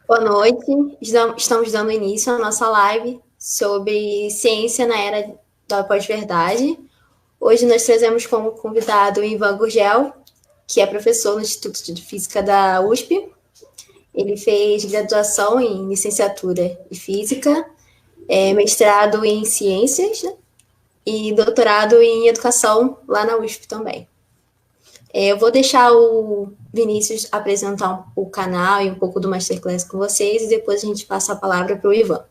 Boa noite. Estamos dando início à nossa live sobre ciência na era da pós-verdade. Hoje nós trazemos como convidado o Ivan Gurgel, que é professor no Instituto de Física da USP. Ele fez graduação em licenciatura em Física, mestrado em Ciências, né, e doutorado em Educação lá na USP também. Eu vou deixar o Vinícius apresentar o canal e um pouco do Masterclass com vocês e depois a gente passa a palavra para o Ivan.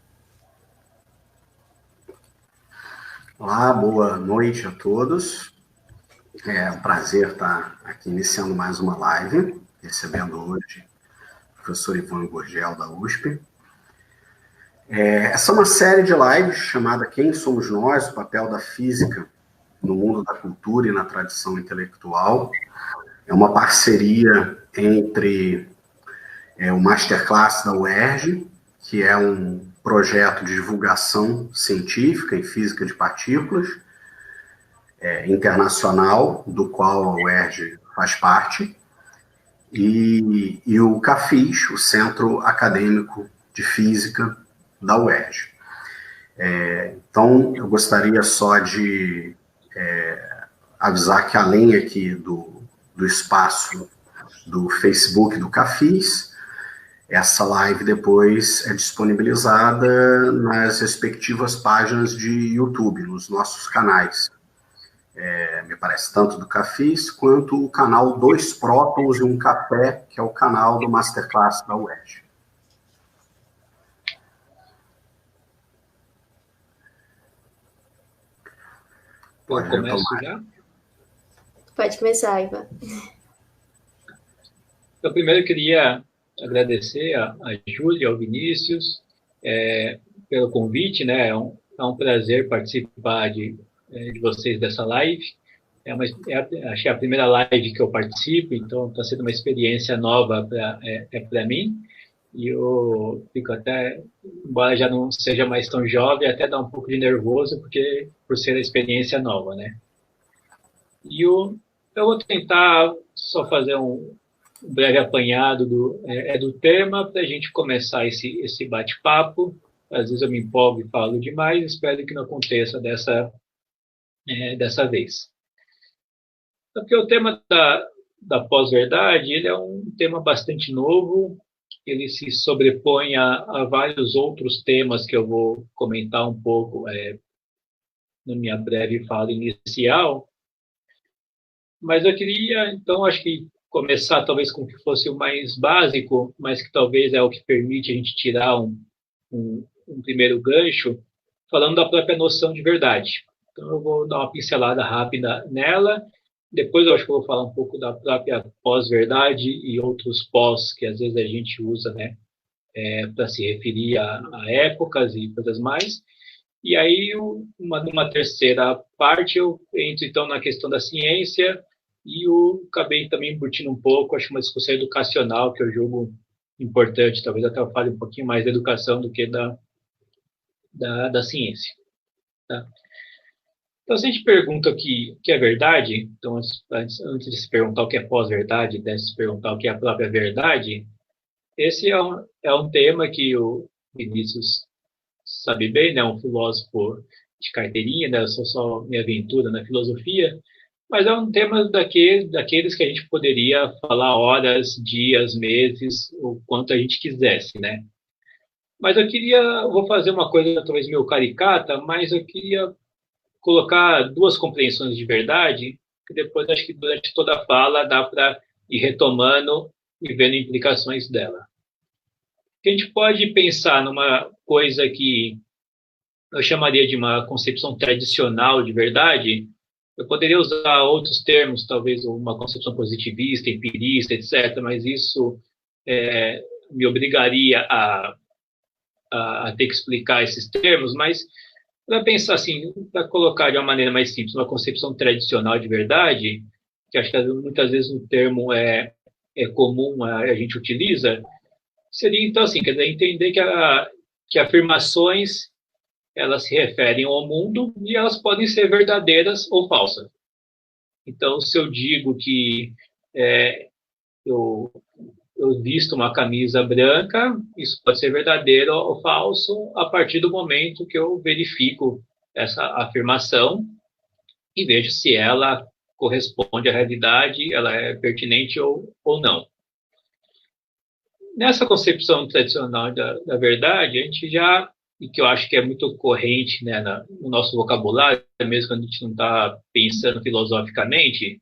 Olá, boa noite a todos. É um prazer estar aqui iniciando mais uma live, recebendo hoje o professor Ivan Gurgel, da USP. Essa é uma série de lives chamada Quem Somos Nós? O papel da física no mundo da cultura e na tradição intelectual. É uma parceria entre o Masterclass da UERJ, que é um projeto de divulgação científica em física de partículas, internacional, do qual a UERJ faz parte, e o CAFIS, o Centro Acadêmico de Física da UERJ. Então, eu gostaria só de avisar que, além aqui do espaço do Facebook do CAFIS, essa live depois é disponibilizada nas respectivas páginas de YouTube, nos nossos canais. Me parece, tanto do Cafis, quanto o canal Dois Prótons e um Café, que é o canal do Masterclass da UERJ. Pode começar já? Pode começar, Ivan. Eu primeiro queria agradecer a Júlia, ao Vinícius, pelo convite, né? É um prazer participar de vocês dessa live. Acho que é a primeira live que eu participo, então está sendo uma experiência nova para mim. E eu fico até, embora já não seja mais tão jovem, até dá um pouco de nervoso, porque por ser a experiência nova, né? E eu vou tentar só fazer um breve apanhado do tema para a gente começar esse bate-papo. Às vezes eu me empolgo e falo demais, espero que não aconteça dessa vez. Porque o tema da pós-verdade, ele é um tema bastante novo, ele se sobrepõe a vários outros temas que eu vou comentar um pouco na minha breve fala inicial. Mas eu queria, então, acho que começar talvez com o que fosse o mais básico, mas que talvez é o que permite a gente tirar um primeiro gancho, falando da própria noção de verdade. Então, eu vou dar uma pincelada rápida nela. Depois, eu acho que eu vou falar um pouco da própria pós-verdade e outros pós que às vezes a gente usa, né, para se referir a épocas e coisas mais. E aí, numa terceira parte, eu entro então na questão da ciência e eu acabei também embutindo um pouco, acho, uma discussão educacional que eu julgo importante, talvez até eu fale um pouquinho mais da educação do que da ciência. Tá? Então, se a gente pergunta o que é verdade, então, antes de se perguntar o que é pós-verdade, de se perguntar o que é a própria verdade, esse é um tema que o Vinícius sabe bem, né? Um filósofo de carteirinha, né? Eu sou só minha aventura na filosofia, mas é um tema daqueles que a gente poderia falar horas, dias, meses, o quanto a gente quisesse, né? Mas eu vou fazer uma coisa talvez meio caricata, mas eu queria colocar duas compreensões de verdade, que depois acho que durante toda a fala dá para ir retomando e vendo implicações dela. A gente pode pensar numa coisa que eu chamaria de uma concepção tradicional de verdade. Eu poderia usar outros termos, talvez uma concepção positivista, empirista, etc., mas isso me obrigaria a ter que explicar esses termos, mas para pensar assim, para colocar de uma maneira mais simples, uma concepção tradicional de verdade, que acho que muitas vezes um termo é comum, a gente utiliza, seria então assim, quer dizer, entender que afirmações elas se referem ao mundo e elas podem ser verdadeiras ou falsas. Então, se eu digo que eu eu visto uma camisa branca, isso pode ser verdadeiro ou falso a partir do momento que eu verifico essa afirmação e vejo se ela corresponde à realidade, ela é pertinente ou não. Nessa concepção tradicional da verdade, a gente já, e que eu acho que é muito corrente, né, no nosso vocabulário, mesmo quando a gente não está pensando filosoficamente,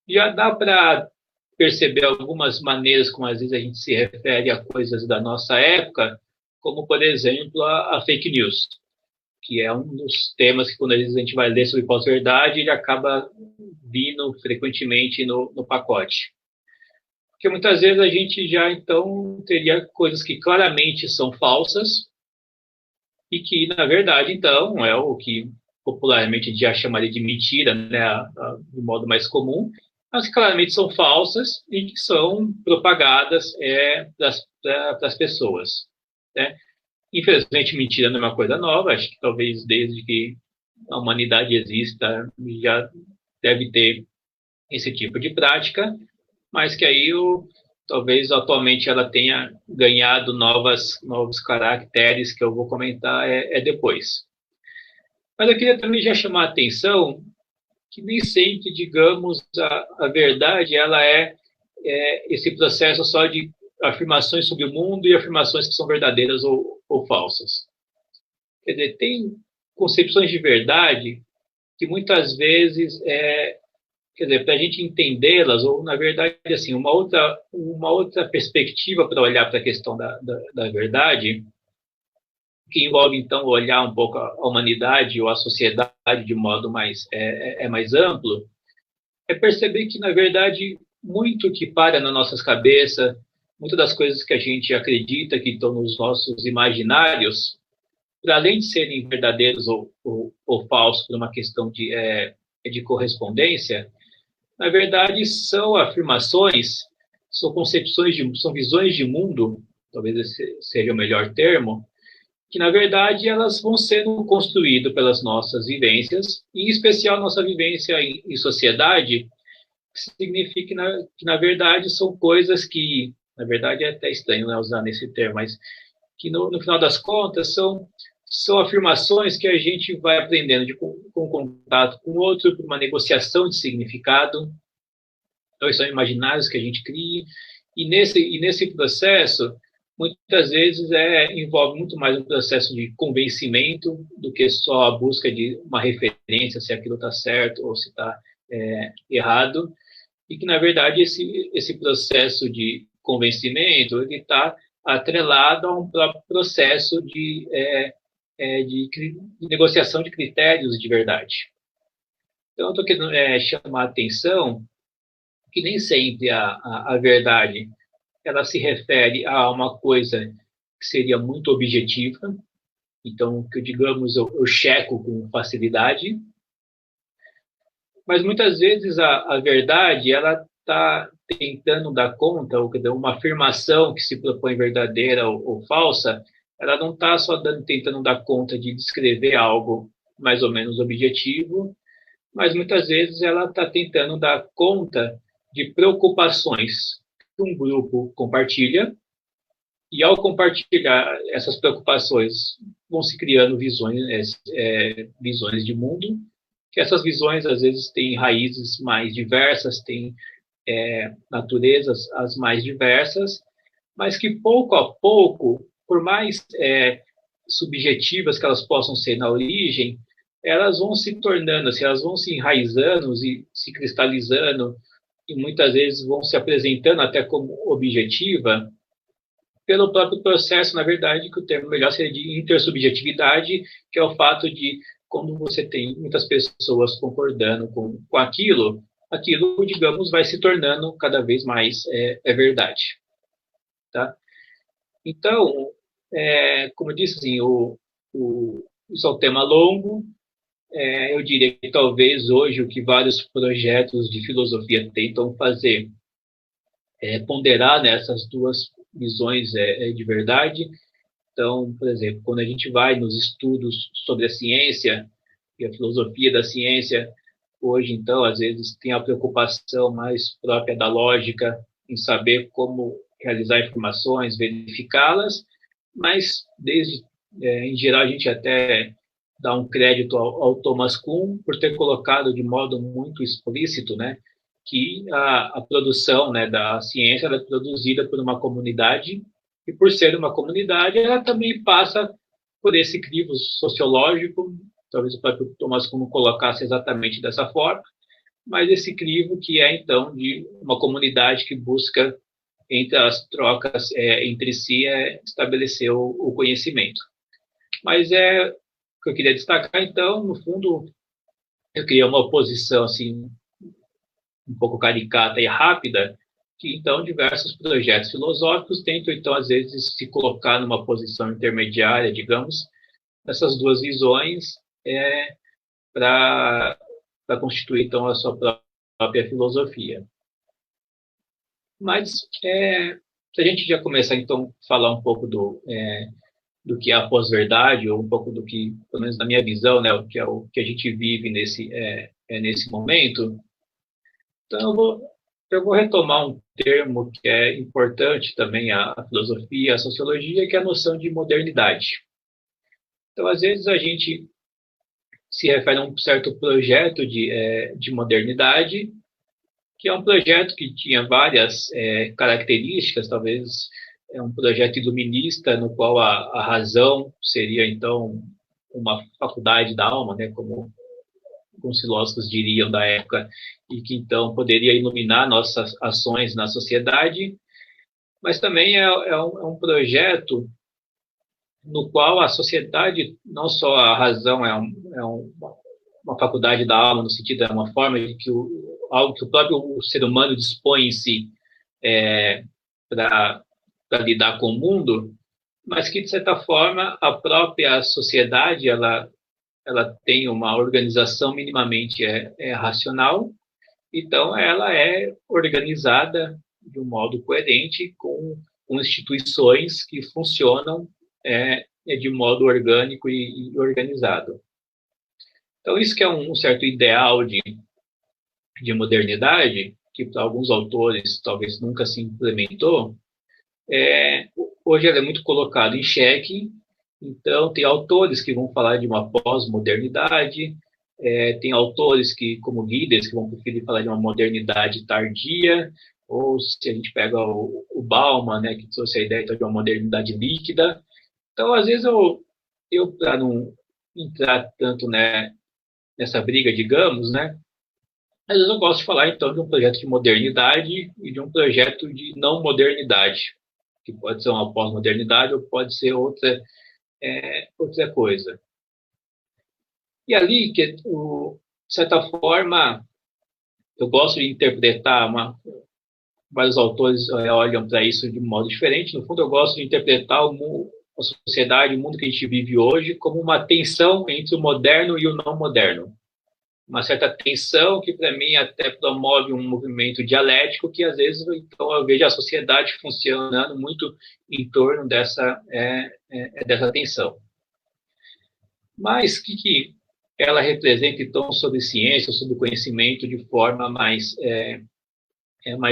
já dá para perceber algumas maneiras como às vezes a gente se refere a coisas da nossa época, como, por exemplo, a fake news, que é um dos temas que, quando às vezes a gente vai ler sobre pós-verdade, ele acaba vindo frequentemente no pacote. Porque muitas vezes a gente já, então, teria coisas que claramente são falsas e que, na verdade, então, é o que popularmente a gente já chamaria de mentira, né, de modo mais comum, mas que claramente são falsas e que são propagadas para as pessoas, né? Infelizmente, mentira não é uma coisa nova, acho que talvez desde que a humanidade exista já deve ter esse tipo de prática, mas que aí talvez atualmente ela tenha ganhado novos caracteres que eu vou comentar depois. Mas eu queria também já chamar a atenção que nem sempre, digamos, a verdade ela é esse processo só de afirmações sobre o mundo e afirmações que são verdadeiras ou falsas. Quer dizer, tem concepções de verdade que muitas vezes, quer dizer, para a gente entendê-las, ou na verdade, assim, uma outra perspectiva para olhar para a questão da verdade, que envolve, então, olhar um pouco a humanidade ou a sociedade de modo mais amplo, é perceber que, na verdade, muito que para nas nossas cabeças, muitas das coisas que a gente acredita que estão nos nossos imaginários, para além de serem verdadeiros ou falsos por uma questão de correspondência, na verdade, são afirmações, são concepções, são visões de mundo, talvez esse seja o melhor termo, que, na verdade, elas vão sendo construídas pelas nossas vivências, e, em especial, nossa vivência em sociedade, que significa que, na verdade, são coisas que, na verdade, é até estranho, né, usar nesse termo, mas que, no final das contas, são afirmações que a gente vai aprendendo com contato com o outro, por uma negociação de significado. Então, são imaginários que a gente cria, e nesse processo, muitas vezes envolve muito mais um processo de convencimento do que só a busca de uma referência, se aquilo está certo ou se está errado, e que, na verdade, esse processo de convencimento está atrelado a um próprio processo de negociação de critérios de verdade. Então, eu estou querendo chamar a atenção que nem sempre a verdade ela se refere a uma coisa que seria muito objetiva, então, que, digamos, eu checo com facilidade, mas muitas vezes a verdade ela está tentando dar conta, ou uma afirmação que se propõe verdadeira ou falsa, ela não está só tentando dar conta de descrever algo mais ou menos objetivo, mas muitas vezes ela está tentando dar conta de preocupações que um grupo compartilha, e ao compartilhar essas preocupações vão se criando visões de mundo, que essas visões às vezes têm raízes mais diversas, têm naturezas as mais diversas, mas que pouco a pouco, por mais subjetivas que elas possam ser na origem, elas vão se tornando, assim, elas vão se enraizando e se cristalizando, e muitas vezes vão se apresentando até como objetiva, pelo próprio processo, na verdade, que o termo melhor seria de intersubjetividade, que é o fato de, quando você tem muitas pessoas concordando com aquilo, digamos, vai se tornando cada vez mais verdade. Tá? Então, como eu disse, assim, isso é um tema longo. Eu diria que talvez hoje o que vários projetos de filosofia tentam fazer é ponderar nessas duas visões de verdade. Então, por exemplo, quando a gente vai nos estudos sobre a ciência e a filosofia da ciência, hoje, então, às vezes tem a preocupação mais própria da lógica em saber como realizar informações, verificá-las, mas em geral a gente até dá um crédito ao Thomas Kuhn por ter colocado de modo muito explícito, né, que a produção, né, da ciência é produzida por uma comunidade, e por ser uma comunidade, ela também passa por esse crivo sociológico, talvez o próprio Thomas Kuhn não colocasse exatamente dessa forma, mas esse crivo que é, então, de uma comunidade que busca, entre as trocas entre si, estabelecer o conhecimento. Mas o que eu queria destacar, então, no fundo, eu queria uma oposição, assim, um pouco caricata e rápida, que, então, diversos projetos filosóficos tentam, então, às vezes, se colocar numa posição intermediária, digamos, essas duas visões, para constituir, então, a sua própria filosofia. Mas, se a gente já começar, então, a falar um pouco do que é a pós-verdade, ou um pouco do que, pelo menos na minha visão, né, o que a gente vive nesse momento, então eu vou retomar um termo que é importante também a filosofia, a sociologia, que é a noção de modernidade. Então, às vezes, a gente se refere a um certo projeto de modernidade, que é um projeto que tinha várias características, talvez um projeto iluminista, no qual a razão seria, então, uma faculdade da alma, né, como alguns filósofos diriam da época, e que, então, poderia iluminar nossas ações na sociedade, mas também é um projeto no qual a sociedade, não só a razão uma faculdade da alma, no sentido de uma forma de que algo que o próprio ser humano dispõe em si para lidar com o mundo, mas que, de certa forma, a própria sociedade ela tem uma organização minimamente racional, então ela é organizada de um modo coerente com instituições que funcionam de modo orgânico e organizado. Então, isso que é um certo ideal de modernidade, que para alguns autores talvez nunca se implementou, hoje ela é muito colocado em xeque. Então, tem autores que vão falar de uma pós-modernidade, tem autores que, como líderes, que vão preferir falar de uma modernidade tardia, ou se a gente pega o Bauman, né, que trouxe a ideia então, de uma modernidade líquida. Então, às vezes, eu para não entrar tanto nessa briga, digamos, né, às vezes eu gosto de falar, então, de um projeto de modernidade e de um projeto de não modernidade, que pode ser uma pós-modernidade ou pode ser outra coisa. E ali, de certa forma, eu gosto de interpretar, vários autores olham para isso de um modo diferente. No fundo, eu gosto de interpretar a sociedade, o mundo que a gente vive hoje, como uma tensão entre o moderno e o não moderno. Uma certa tensão que, para mim, até promove um movimento dialético que, às vezes, então, eu vejo a sociedade funcionando muito em torno dessa tensão. Mas o que ela representa, então, sobre ciência, sobre conhecimento de forma mais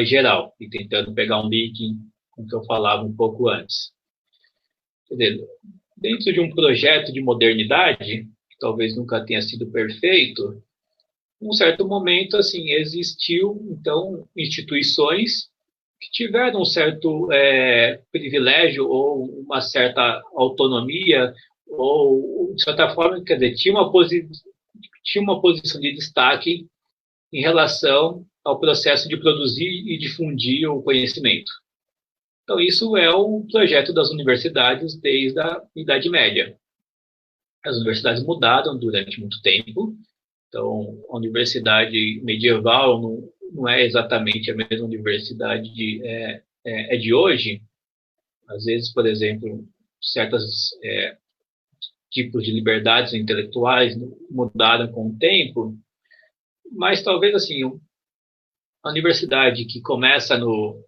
geral, e tentando pegar um link com o que eu falava um pouco antes. Quer dizer, dentro de um projeto de modernidade, que talvez nunca tenha sido perfeito, num certo momento, assim, existiu, então, instituições que tiveram um certo privilégio ou uma certa autonomia, ou, de certa forma, quer dizer, tinha uma posição de destaque em relação ao processo de produzir e difundir o conhecimento. Então, isso é o projeto das universidades desde a Idade Média. As universidades mudaram durante muito tempo. Então, a universidade medieval não é exatamente a mesma universidade de hoje. Às vezes, por exemplo, certos tipos de liberdades intelectuais mudaram com o tempo, mas talvez assim, a universidade que começa no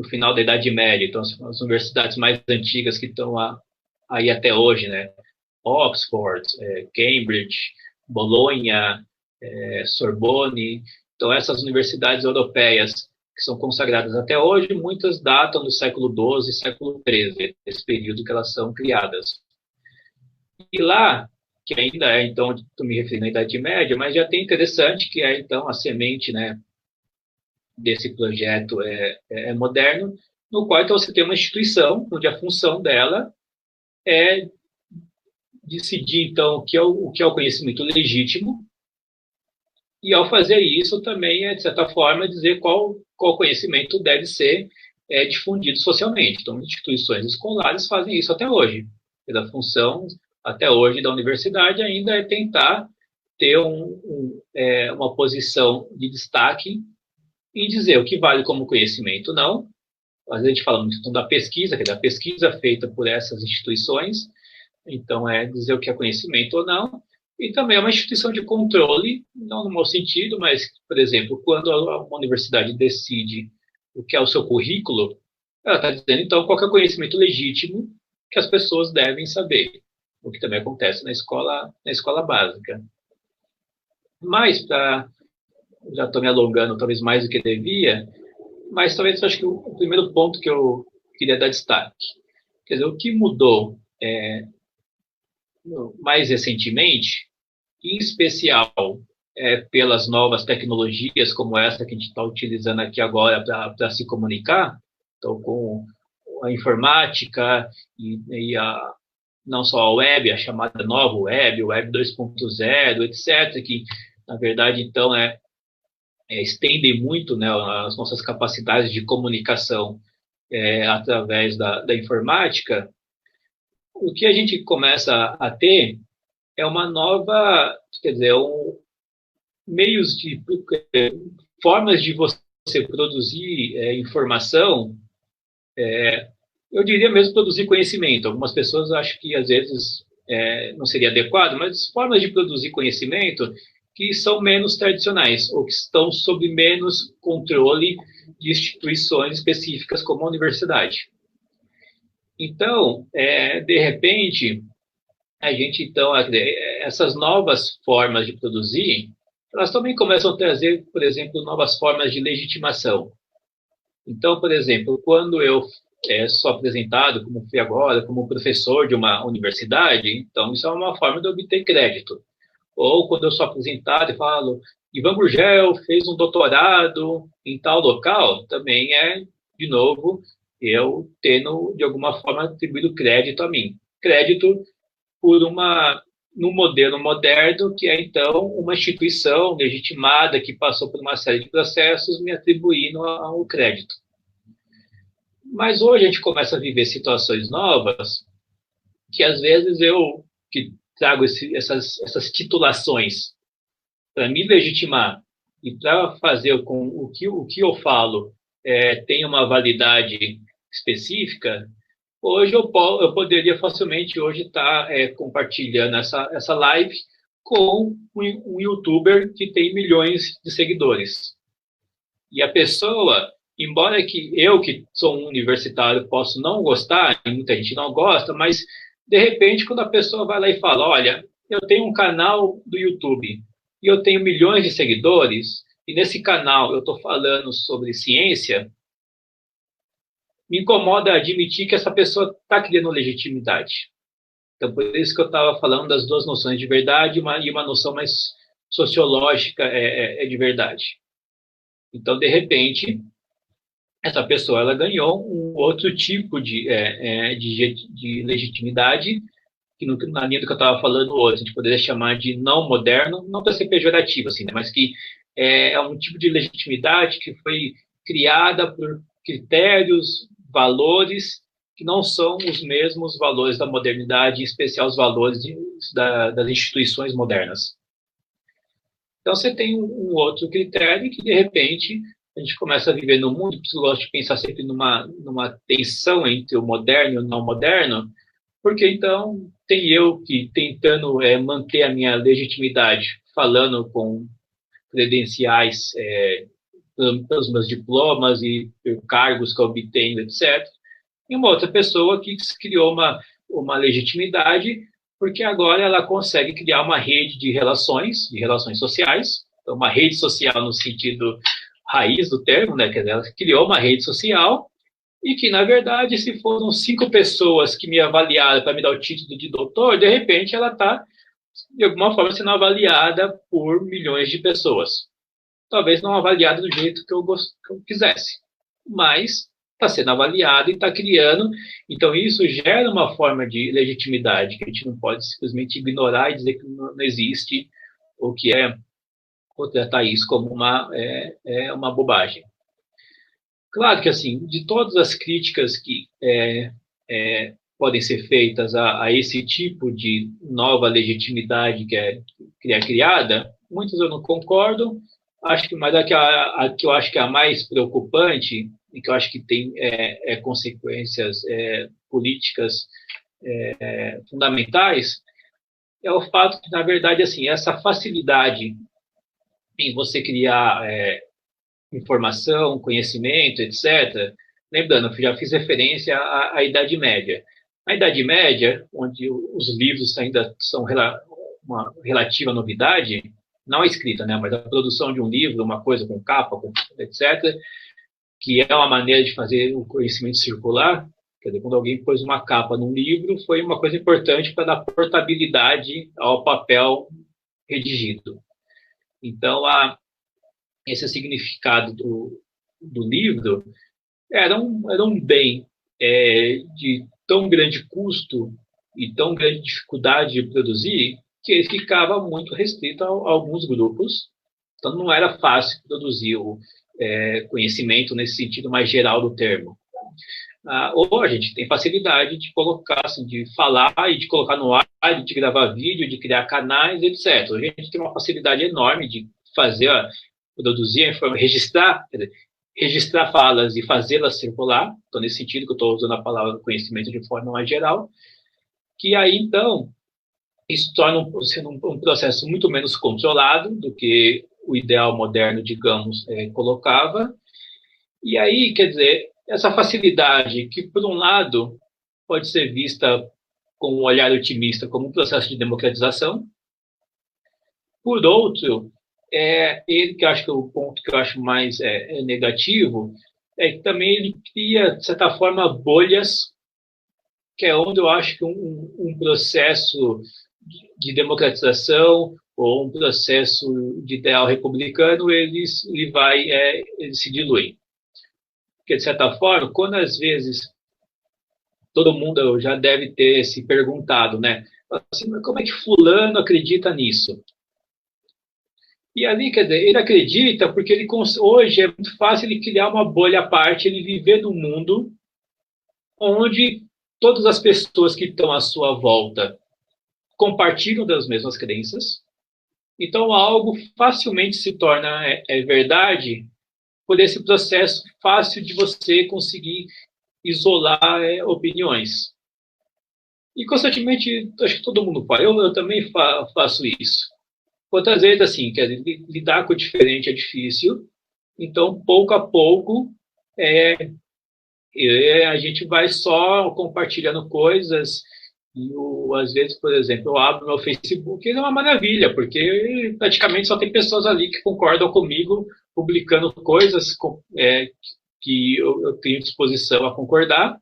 final da Idade Média, então as universidades mais antigas que estão aí até hoje, né? Oxford, Cambridge, Bolonha, Sorbonne, então essas universidades europeias que são consagradas até hoje, muitas datam do século XII e século XIII, esse período que elas são criadas. E lá, que ainda é, então, estou me referindo à Idade Média, mas já tem interessante, que é, então, a semente, né, desse projeto é moderno, no qual, então, você tem uma instituição, onde a função dela é decidir, então, o que é o conhecimento legítimo, e, ao fazer isso, também é, de certa forma, dizer qual conhecimento deve ser difundido socialmente. Então, instituições escolares fazem isso até hoje. A função, até hoje, da universidade ainda é tentar ter uma posição de destaque e dizer o que vale como conhecimento, não. Às vezes a gente fala muito da pesquisa, que é da pesquisa feita por essas instituições, então é dizer o que é conhecimento ou não, e também é uma instituição de controle, não no mau sentido, mas, por exemplo, quando uma universidade decide o que é o seu currículo, ela está dizendo, então, qual é o conhecimento legítimo que as pessoas devem saber, o que também acontece na escola básica. Mas, já estou me alongando talvez mais do que devia, mas talvez acho que o primeiro ponto que eu queria dar destaque, quer dizer, o que mudou mais recentemente, em especial pelas novas tecnologias como essa que a gente está utilizando aqui agora para se comunicar, então com a informática e não só a web, a chamada nova web, o web 2.0, etc., que na verdade então estendem muito, né, as nossas capacidades de comunicação através da informática. O que a gente começa a ter é uma nova, quer dizer, formas de você produzir informação, eu diria mesmo produzir conhecimento. Algumas pessoas acham que às vezes não seria adequado, mas formas de produzir conhecimento que são menos tradicionais, ou que estão sob menos controle de instituições específicas como a universidade. Então, de repente, a gente, então, essas novas formas de produzir, elas também começam a trazer, por exemplo, novas formas de legitimação. Então, por exemplo, quando eu sou apresentado, como fui agora, como professor de uma universidade, então isso é uma forma de obter crédito. Ou quando eu sou apresentado e falo, Ivan Gurgel fez um doutorado em tal local, também de novo, eu tendo, de alguma forma, atribuído crédito a mim. Crédito por num modelo moderno, que é, então, uma instituição legitimada que passou por uma série de processos me atribuindo ao crédito. Mas hoje a gente começa a viver situações novas que, às vezes, eu que trago essas titulações para me legitimar e para fazer com o que eu falo tenha uma validade específica. Hoje eu poderia facilmente hoje estar compartilhando essa live com um youtuber que tem milhões de seguidores. E a pessoa, embora eu que sou um universitário possa não gostar, muita gente não gosta, mas de repente quando a pessoa vai lá e fala, olha, eu tenho um canal do YouTube e eu tenho milhões de seguidores e nesse canal eu estou falando sobre ciência, me incomoda admitir que essa pessoa está criando legitimidade. Então, por isso que eu estava falando das duas noções de verdade e uma noção mais sociológica de verdade. Então, de repente, essa pessoa ela ganhou um outro tipo de legitimidade, que na linha do que eu estava falando hoje, a gente poderia chamar de não moderno, não para ser pejorativo, assim, né, mas que é um tipo de legitimidade que foi criada por critérios, valores que não são os mesmos valores da modernidade, em especial os valores das instituições modernas. Então, você tem um outro critério que, de repente, a gente começa a viver no mundo, porque eu gosto de pensar sempre numa tensão entre o moderno e o não moderno, porque, então, tem eu que tentando manter a minha legitimidade, falando com credenciais pelos meus diplomas e cargos que eu obtenho, etc. E uma outra pessoa que criou uma legitimidade, porque agora ela consegue criar uma rede de relações sociais, então uma rede social no sentido raiz do termo, né? Quer dizer, ela criou uma rede social e que, na verdade, se foram 5 pessoas que me avaliaram para me dar o título de doutor, de repente ela está, de alguma forma, sendo avaliada por milhões de pessoas. Talvez não avaliada do jeito que eu quisesse, mas está sendo avaliada e está criando. Então, isso gera uma forma de legitimidade que a gente não pode simplesmente ignorar e dizer que não existe, ou que ou tratar isso como uma bobagem. Claro que, assim, de todas as críticas que podem ser feitas a esse tipo de nova legitimidade que é criada, muitas eu não concordo. Acho que, mas a que eu acho que é a mais preocupante e que eu acho que tem consequências políticas fundamentais é o fato que, na verdade, assim, essa facilidade em você criar informação, conhecimento, etc. Lembrando, eu já fiz referência à Idade Média. Na Idade Média, onde os livros ainda são uma relativa novidade, não a escrita, né, mas a produção de um livro, uma coisa com capa, etc., que é uma maneira de fazer o conhecimento circular. Quer dizer, quando alguém pôs uma capa num livro, foi uma coisa importante para dar portabilidade ao papel redigido. Então, esse significado do livro era um bem de tão grande custo e tão grande dificuldade de produzir que ele ficava muito restrito a alguns grupos. Então, não era fácil produzir o conhecimento nesse sentido mais geral do termo. Ou a gente tem facilidade de colocar, assim, de falar e de colocar no ar, de gravar vídeo, de criar canais, etc. A gente tem uma facilidade enorme de fazer, produzir, registrar falas e fazê-las circular. Então, nesse sentido que eu estou usando a palavra conhecimento de forma mais geral, que aí, então, isso torna um processo muito menos controlado do que o ideal moderno, digamos, colocava. E aí, quer dizer, essa facilidade que, por um lado, pode ser vista com um olhar otimista como um processo de democratização, por outro, ele que eu acho que é o ponto que eu acho mais negativo, é que também ele cria, de certa forma, bolhas, que é onde eu acho que um processo de democratização ou um processo de ideal republicano, ele se dilui. Porque, de certa forma, quando às vezes todo mundo já deve ter se perguntado, né? Assim, mas como é que fulano acredita nisso? E ali, quer dizer, ele acredita porque hoje é muito fácil ele criar uma bolha à parte, ele viver num mundo onde todas as pessoas que estão à sua volta compartilham das mesmas crenças. Então, algo facilmente se torna verdade por esse processo fácil de você conseguir isolar opiniões. E, constantemente, acho que todo mundo faz. Eu também faço isso. Outras vezes, assim, quer dizer, lidar com o diferente é difícil. Então, pouco a pouco, a gente vai só compartilhando coisas. E às vezes, por exemplo, eu abro meu Facebook e é uma maravilha, porque praticamente só tem pessoas ali que concordam comigo, publicando coisas que eu tenho disposição a concordar.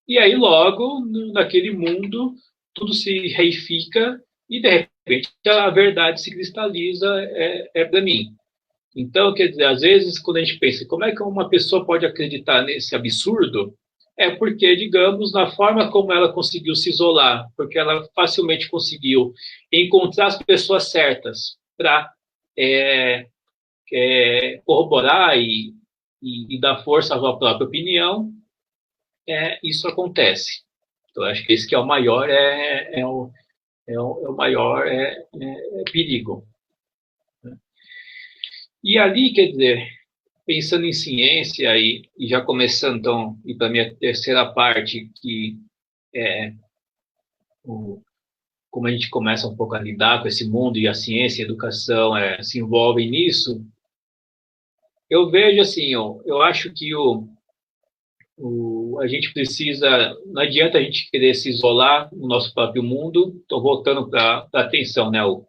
E aí, logo, naquele mundo, tudo se reifica e, de repente, a verdade se cristaliza para mim. Então, quer dizer, às vezes, quando a gente pensa como é que uma pessoa pode acreditar nesse absurdo, é porque, digamos, na forma como ela conseguiu se isolar, porque ela facilmente conseguiu encontrar as pessoas certas para corroborar e dar força à sua própria opinião, isso acontece. Então, acho que esse que é o maior, o maior perigo. E ali, quer dizer, pensando em ciência e já começando, então, e para a minha terceira parte, que como a gente começa um pouco a lidar com esse mundo e a ciência e a educação se envolvem nisso, eu vejo assim, eu acho que a gente precisa, não adianta a gente querer se isolar no nosso próprio mundo. Estou voltando para a atenção, né? O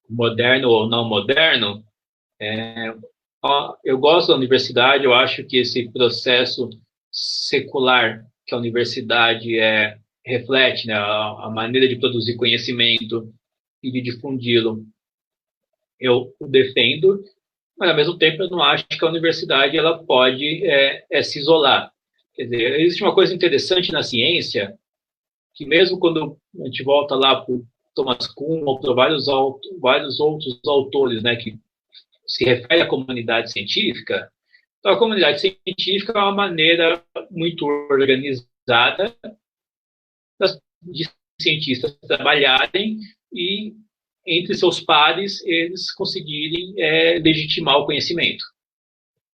moderno ou não moderno, Eu gosto da universidade, eu acho que esse processo secular que a universidade reflete, né, a maneira de produzir conhecimento e de difundi-lo, eu o defendo, mas ao mesmo tempo eu não acho que a universidade ela pode se isolar. Quer dizer, existe uma coisa interessante na ciência, que mesmo quando a gente volta lá para o Thomas Kuhn ou para vários outros autores, né, que se refere à comunidade científica, então a comunidade científica é uma maneira muito organizada de cientistas trabalharem e, entre seus pares, eles conseguirem legitimar o conhecimento.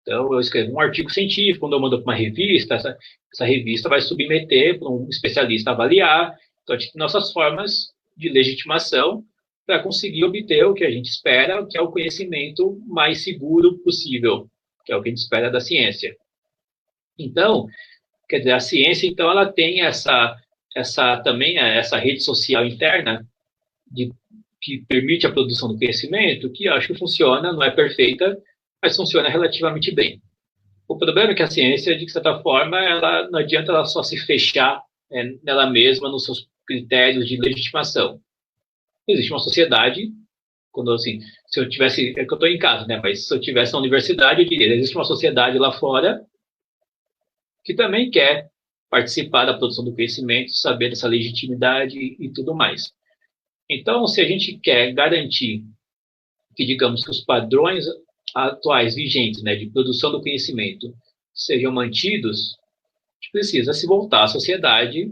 Então, eu escrevo um artigo científico, quando eu mando para uma revista, essa revista vai submeter para um especialista avaliar. Então, a gente tem nossas formas de legitimação para conseguir obter o que a gente espera, que é o conhecimento mais seguro possível, que é o que a gente espera da ciência. Então, quer dizer, a ciência, então, ela tem também essa rede social interna que permite a produção do conhecimento, que eu acho que funciona, não é perfeita, mas funciona relativamente bem. O problema é que a ciência, de certa forma, não adianta ela só se fechar nela mesma, nos seus critérios de legitimação. Existe uma sociedade, quando assim, se eu tivesse, é que eu estou em casa, né? Mas se eu tivesse na universidade, eu diria, existe uma sociedade lá fora que também quer participar da produção do conhecimento, saber dessa legitimidade e tudo mais. Então, se a gente quer garantir que, digamos, que os padrões atuais vigentes, né, de produção do conhecimento sejam mantidos, a gente precisa se voltar à sociedade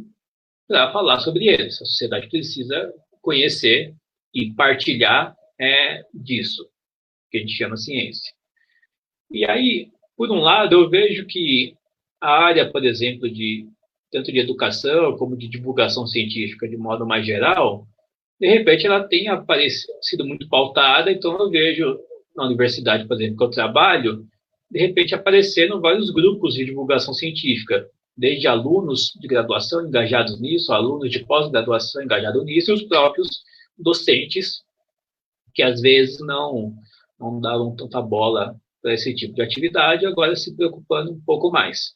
para falar sobre eles. A sociedade precisa conhecer e partilhar disso, que a gente chama ciência. E aí, por um lado, eu vejo que a área, por exemplo, tanto de educação como de divulgação científica de modo mais geral, de repente ela tem sido muito pautada, então eu vejo na universidade, por exemplo, que eu trabalho, de repente aparecendo vários grupos de divulgação científica, desde alunos de graduação engajados nisso, alunos de pós-graduação engajados nisso, e os próprios docentes, que às vezes não davam tanta bola para esse tipo de atividade, agora se preocupando um pouco mais.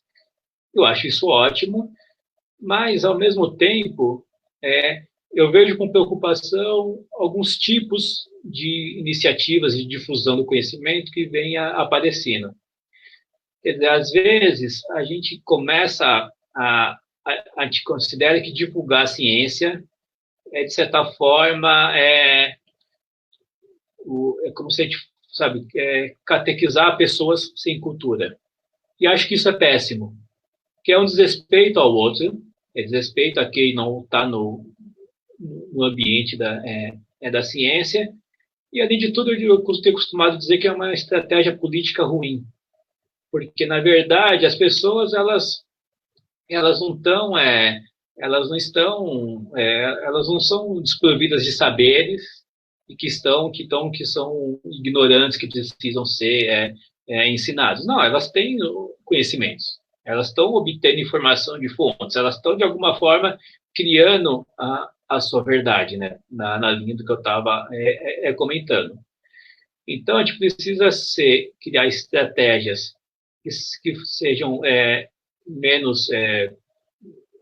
Eu acho isso ótimo, mas, ao mesmo tempo, eu vejo com preocupação alguns tipos de iniciativas de difusão do conhecimento que vêm aparecendo. Quer dizer, às vezes, a gente começa a gente considera que divulgar a ciência de certa forma, é como se a gente, sabe, catequizar pessoas sem cultura. E acho que isso é péssimo, que é um desrespeito ao outro, é desrespeito a quem não está no ambiente da ciência, e, além de tudo, eu tenho costumado dizer que é uma estratégia política ruim, porque, na verdade, as pessoas, elas não são desprovidas de saberes e que são ignorantes, que precisam ser ensinados. Não, elas têm conhecimentos, elas estão obtendo informação de fontes, elas estão, de alguma forma, criando a sua verdade, né? Na linha do que eu estava comentando. Então, a gente precisa criar estratégias que sejam menos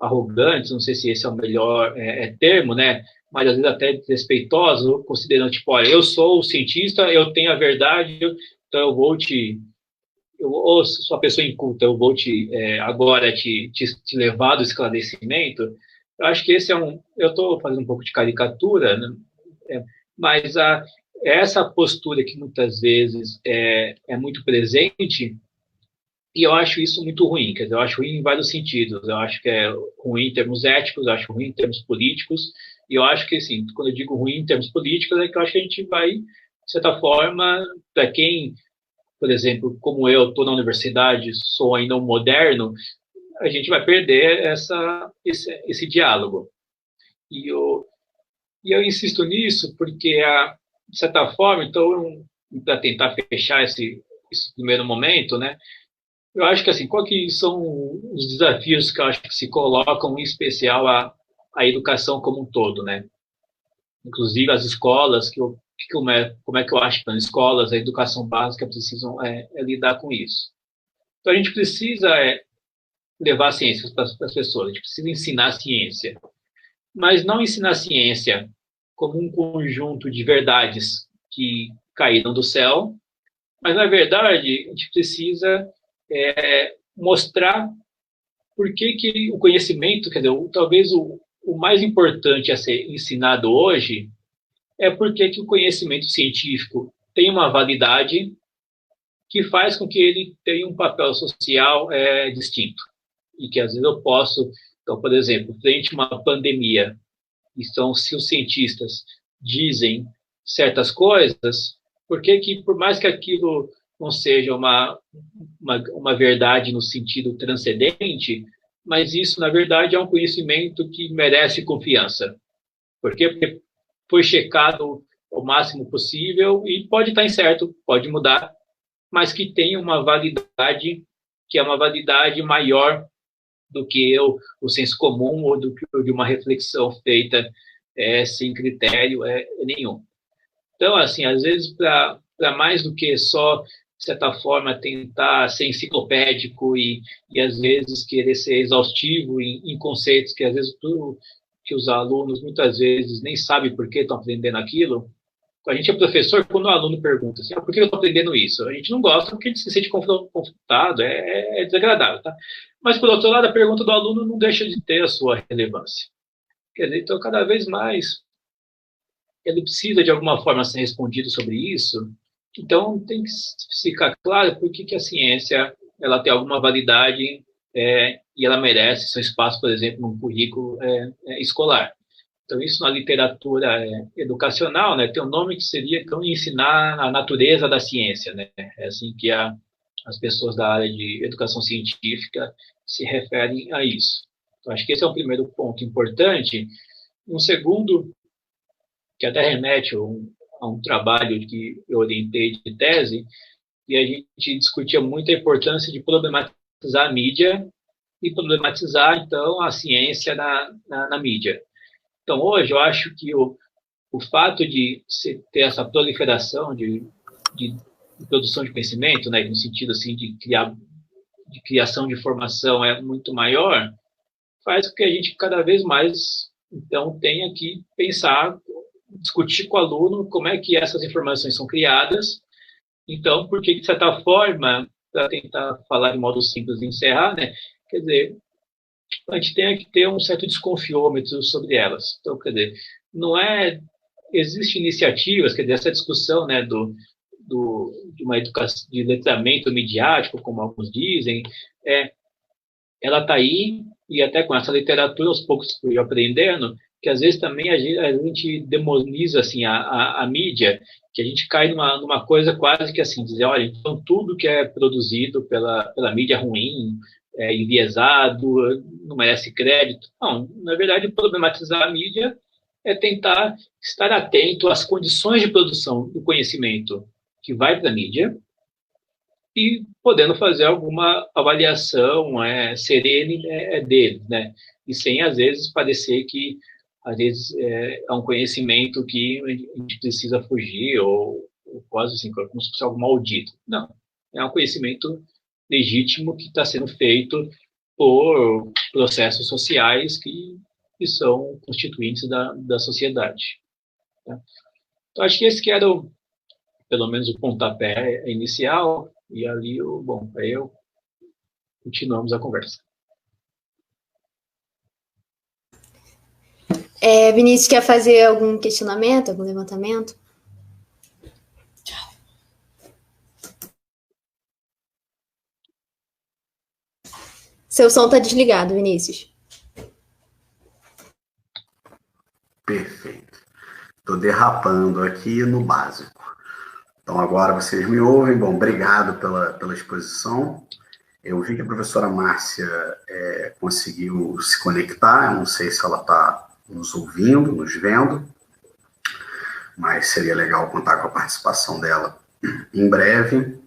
arrogantes, não sei se esse é o melhor termo, né? Mas às vezes até desrespeitoso, considerando, tipo, olha, eu sou o cientista, eu tenho a verdade, então eu vou ou se sou uma pessoa inculta, eu vou agora te levar do esclarecimento. Eu acho que esse eu estou fazendo um pouco de caricatura, né? Mas essa postura que muitas vezes é muito presente, e eu acho isso muito ruim, quer dizer, eu acho ruim em vários sentidos. Eu acho que é ruim em termos éticos, eu acho ruim em termos políticos, e eu acho que, assim, quando eu digo ruim em termos políticos, é que eu acho que a gente vai, de certa forma, para quem, por exemplo, como eu estou na universidade, sou ainda um moderno, a gente vai perder esse diálogo. E eu insisto nisso porque, de certa forma, então, para tentar fechar esse primeiro momento, né, eu acho que, assim, qual que são os desafios que eu acho que se colocam, em especial, a educação como um todo, né? Inclusive as escolas que eu como é que eu acho que as escolas, a educação básica precisam lidar com isso. Então, a gente precisa levar a ciência para as pessoas, a gente precisa ensinar a ciência, mas não ensinar a ciência como um conjunto de verdades que caíram do céu, mas, na verdade, a gente precisa mostrar por que o conhecimento, quer dizer, talvez o mais importante a ser ensinado hoje é porque que o conhecimento científico tem uma validade que faz com que ele tenha um papel social distinto. E que, às vezes, eu posso... Então, por exemplo, frente a uma pandemia, então, se os cientistas dizem certas coisas, por mais que aquilo não seja uma verdade no sentido transcendente, mas isso, na verdade, é um conhecimento que merece confiança. Por quê? Porque foi checado o máximo possível e pode estar incerto, pode mudar, mas que tem uma validade, que é uma validade maior do que o senso comum ou do que de uma reflexão feita sem critério nenhum. Então, assim, às vezes, para mais do que só, de certa forma, tentar ser enciclopédico e às vezes, querer ser exaustivo em conceitos que, às vezes, que os alunos, muitas vezes, nem sabem por que estão aprendendo aquilo. A gente é professor, quando o aluno pergunta assim, por que eu estou aprendendo isso? A gente não gosta porque a gente se sente confrontado, é desagradável, tá? Mas, por outro lado, a pergunta do aluno não deixa de ter a sua relevância. Quer dizer, então, cada vez mais, ele precisa, de alguma forma, ser respondido sobre isso. Então, tem que ficar claro por que a ciência ela tem alguma validade e ela merece seu espaço, por exemplo, num currículo escolar. Então, isso na literatura educacional, né, tem um nome que seria então, ensinar a natureza da ciência. Né? É assim que as pessoas da área de educação científica se referem a isso. Então, acho que esse é um primeiro ponto importante. Um segundo, que até remete a um trabalho que eu orientei de tese, e a gente discutia muito a importância de problematizar a mídia e problematizar, então, a ciência na mídia. Então, hoje, eu acho que o fato de ter essa proliferação de produção de conhecimento, né, no sentido assim, de criação de informação é muito maior, faz com que a gente cada vez mais, então, tenha que pensar, discutir com o aluno como é que essas informações são criadas. Então, porque, de certa forma, para tentar falar de modo simples e encerrar, né, quer dizer, a gente tem que ter um certo desconfiômetro sobre elas. Então, quer dizer, não existem iniciativas, quer dizer, essa discussão, né, de uma educação, de letramento midiático, como alguns dizem, ela está aí, e até com essa literatura, aos poucos fui aprendendo, que às vezes também a gente demoniza assim, a mídia, que a gente cai numa coisa quase que assim, dizer, olha, então tudo que é produzido pela mídia é ruim, enviesado, não merece crédito. Não, na verdade, problematizar a mídia é tentar estar atento às condições de produção do conhecimento que vai para a mídia e podendo fazer alguma avaliação serene dele, né? E sem, às vezes, parecer que, às vezes, é um conhecimento que a gente precisa fugir ou quase assim, como se fosse algo maldito. Não, é um conhecimento legítimo que está sendo feito por processos sociais que são constituintes da sociedade. Tá? Então, acho que esse que era, pelo menos, o pontapé inicial, e ali, aí continuamos a conversa. Vinícius, quer fazer algum questionamento, algum levantamento? Seu som está desligado, Vinícius. Perfeito. Estou derrapando aqui no básico. Então, agora vocês me ouvem. Bom, obrigado pela exposição. Eu vi que a professora Márcia conseguiu se conectar. Eu não sei se ela está nos ouvindo, nos vendo, mas seria legal contar com a participação dela em breve.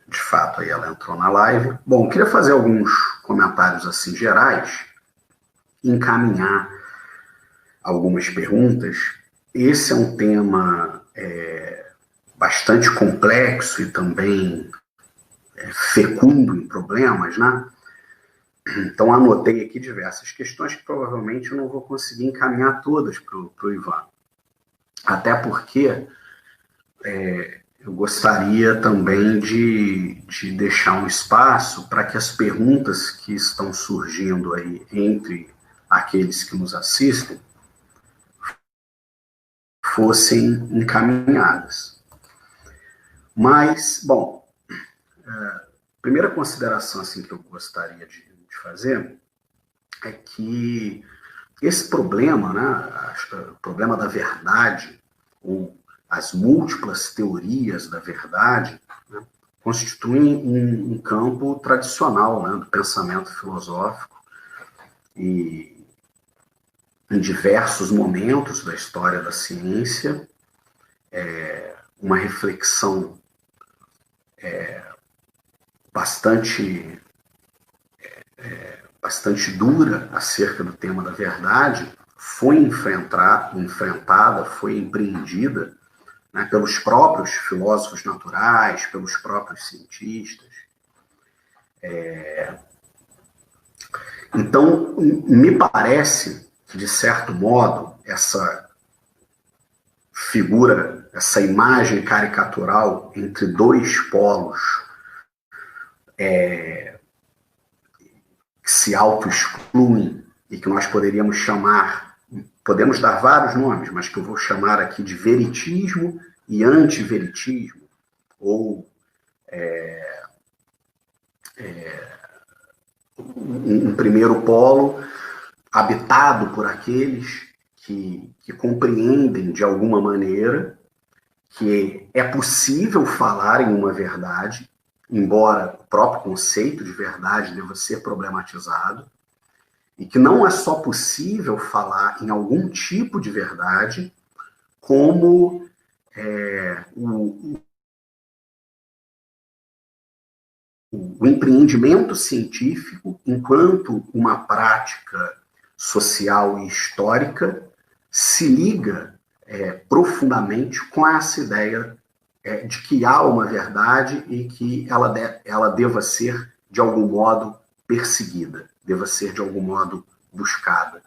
De fato, aí ela entrou na live. Bom, queria fazer alguns comentários assim gerais, encaminhar algumas perguntas esse é um tema bastante complexo e também fecundo em problemas, né? Então, anotei aqui diversas questões que provavelmente eu não vou conseguir encaminhar todas para o Ivan. Até porque eu gostaria também de deixar um espaço para que as perguntas que estão surgindo aí entre aqueles que nos assistem fossem encaminhadas. Mas, bom, a primeira consideração assim, que eu gostaria de fazer é que esse problema, né, o problema da verdade, ou as múltiplas teorias da verdade, né, constituem um campo tradicional, né, do pensamento filosófico e em diversos momentos da história da ciência, uma reflexão bastante dura acerca do tema da verdade foi enfrentada, foi empreendida, né, pelos próprios filósofos naturais, pelos próprios cientistas. Então, me parece que, de certo modo, essa figura, essa imagem caricatural entre dois polos que se auto-excluem e que nós poderíamos chamar, podemos dar vários nomes, mas que eu vou chamar aqui de veritismo e antiveritismo, ou um primeiro polo habitado por aqueles que compreendem de alguma maneira que é possível falar em uma verdade, embora o próprio conceito de verdade deva ser problematizado, e que não é só possível falar em algum tipo de verdade, como o empreendimento científico, enquanto uma prática social e histórica, se liga profundamente com essa ideia de que há uma verdade e que ela deva ser, de algum modo, perseguida, deva ser, de algum modo, buscada.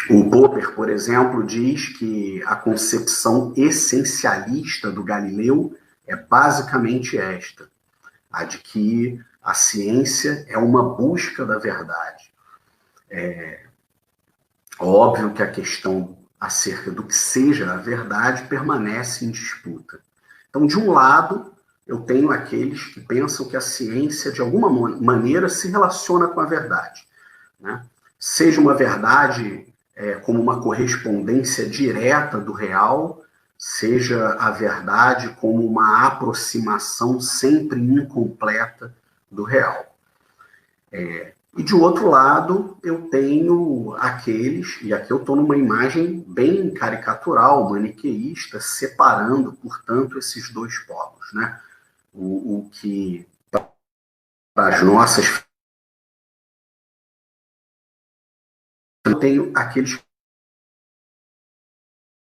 O Popper, por exemplo, diz que a concepção essencialista do Galileu é basicamente esta, a de que a ciência é uma busca da verdade. Óbvio que a questão acerca do que seja a verdade permanece em disputa. Então, de um lado, eu tenho aqueles que pensam que a ciência, de alguma maneira, se relaciona com a verdade, né? Seja uma verdade como uma correspondência direta do real, seja a verdade como uma aproximação sempre incompleta do real. E, de outro lado, eu tenho aqueles, e aqui eu estou numa imagem bem caricatural, maniqueísta, separando, portanto, esses dois polos, né? O que, para as nossas... Eu tenho aqueles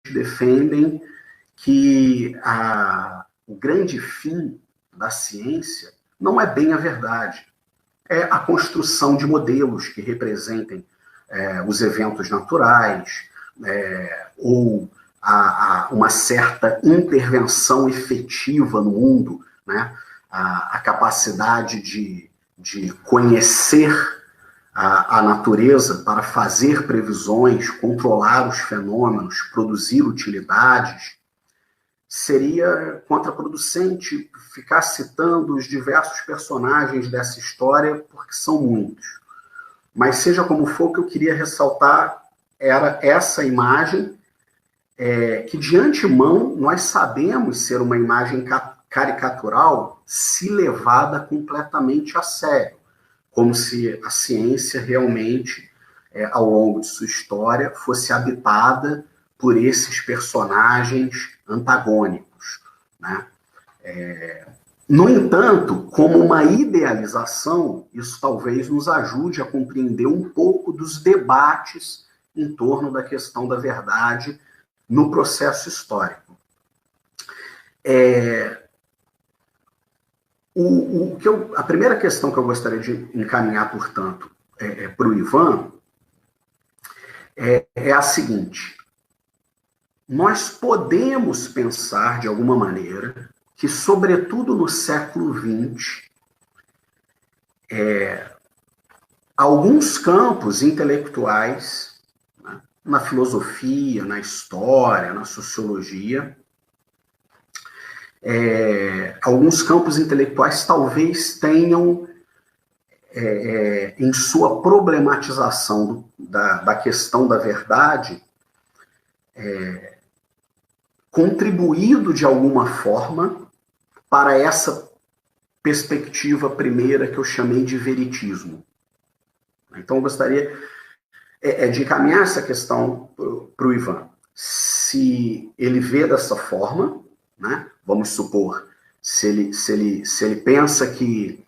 que defendem que o grande fim da ciência não é bem a verdade, é a construção de modelos que representem os eventos naturais, ou uma certa intervenção efetiva no mundo, né? A capacidade de conhecer a natureza para fazer previsões, controlar os fenômenos, produzir utilidades. Seria contraproducente ficar citando os diversos personagens dessa história, porque são muitos. Mas, seja como for, o que eu queria ressaltar era essa imagem, que de antemão nós sabemos ser uma imagem caricatural se levada completamente a sério, como se a ciência realmente, ao longo de sua história, fosse habitada por esses personagens antagônicos, né? No entanto, como uma idealização, isso talvez nos ajude a compreender um pouco dos debates em torno da questão da verdade no processo histórico. A primeira questão que eu gostaria de encaminhar, portanto, para o Ivan, é a seguinte: nós podemos pensar, de alguma maneira, que, sobretudo no século XX, alguns campos intelectuais, né, na filosofia, na história, na sociologia, alguns campos intelectuais talvez tenham, em sua problematização da questão da verdade, contribuído de alguma forma para essa perspectiva primeira que eu chamei de veritismo. Então, eu gostaria de encaminhar essa questão para o Ivan. Se ele vê dessa forma, né, vamos supor, se ele pensa que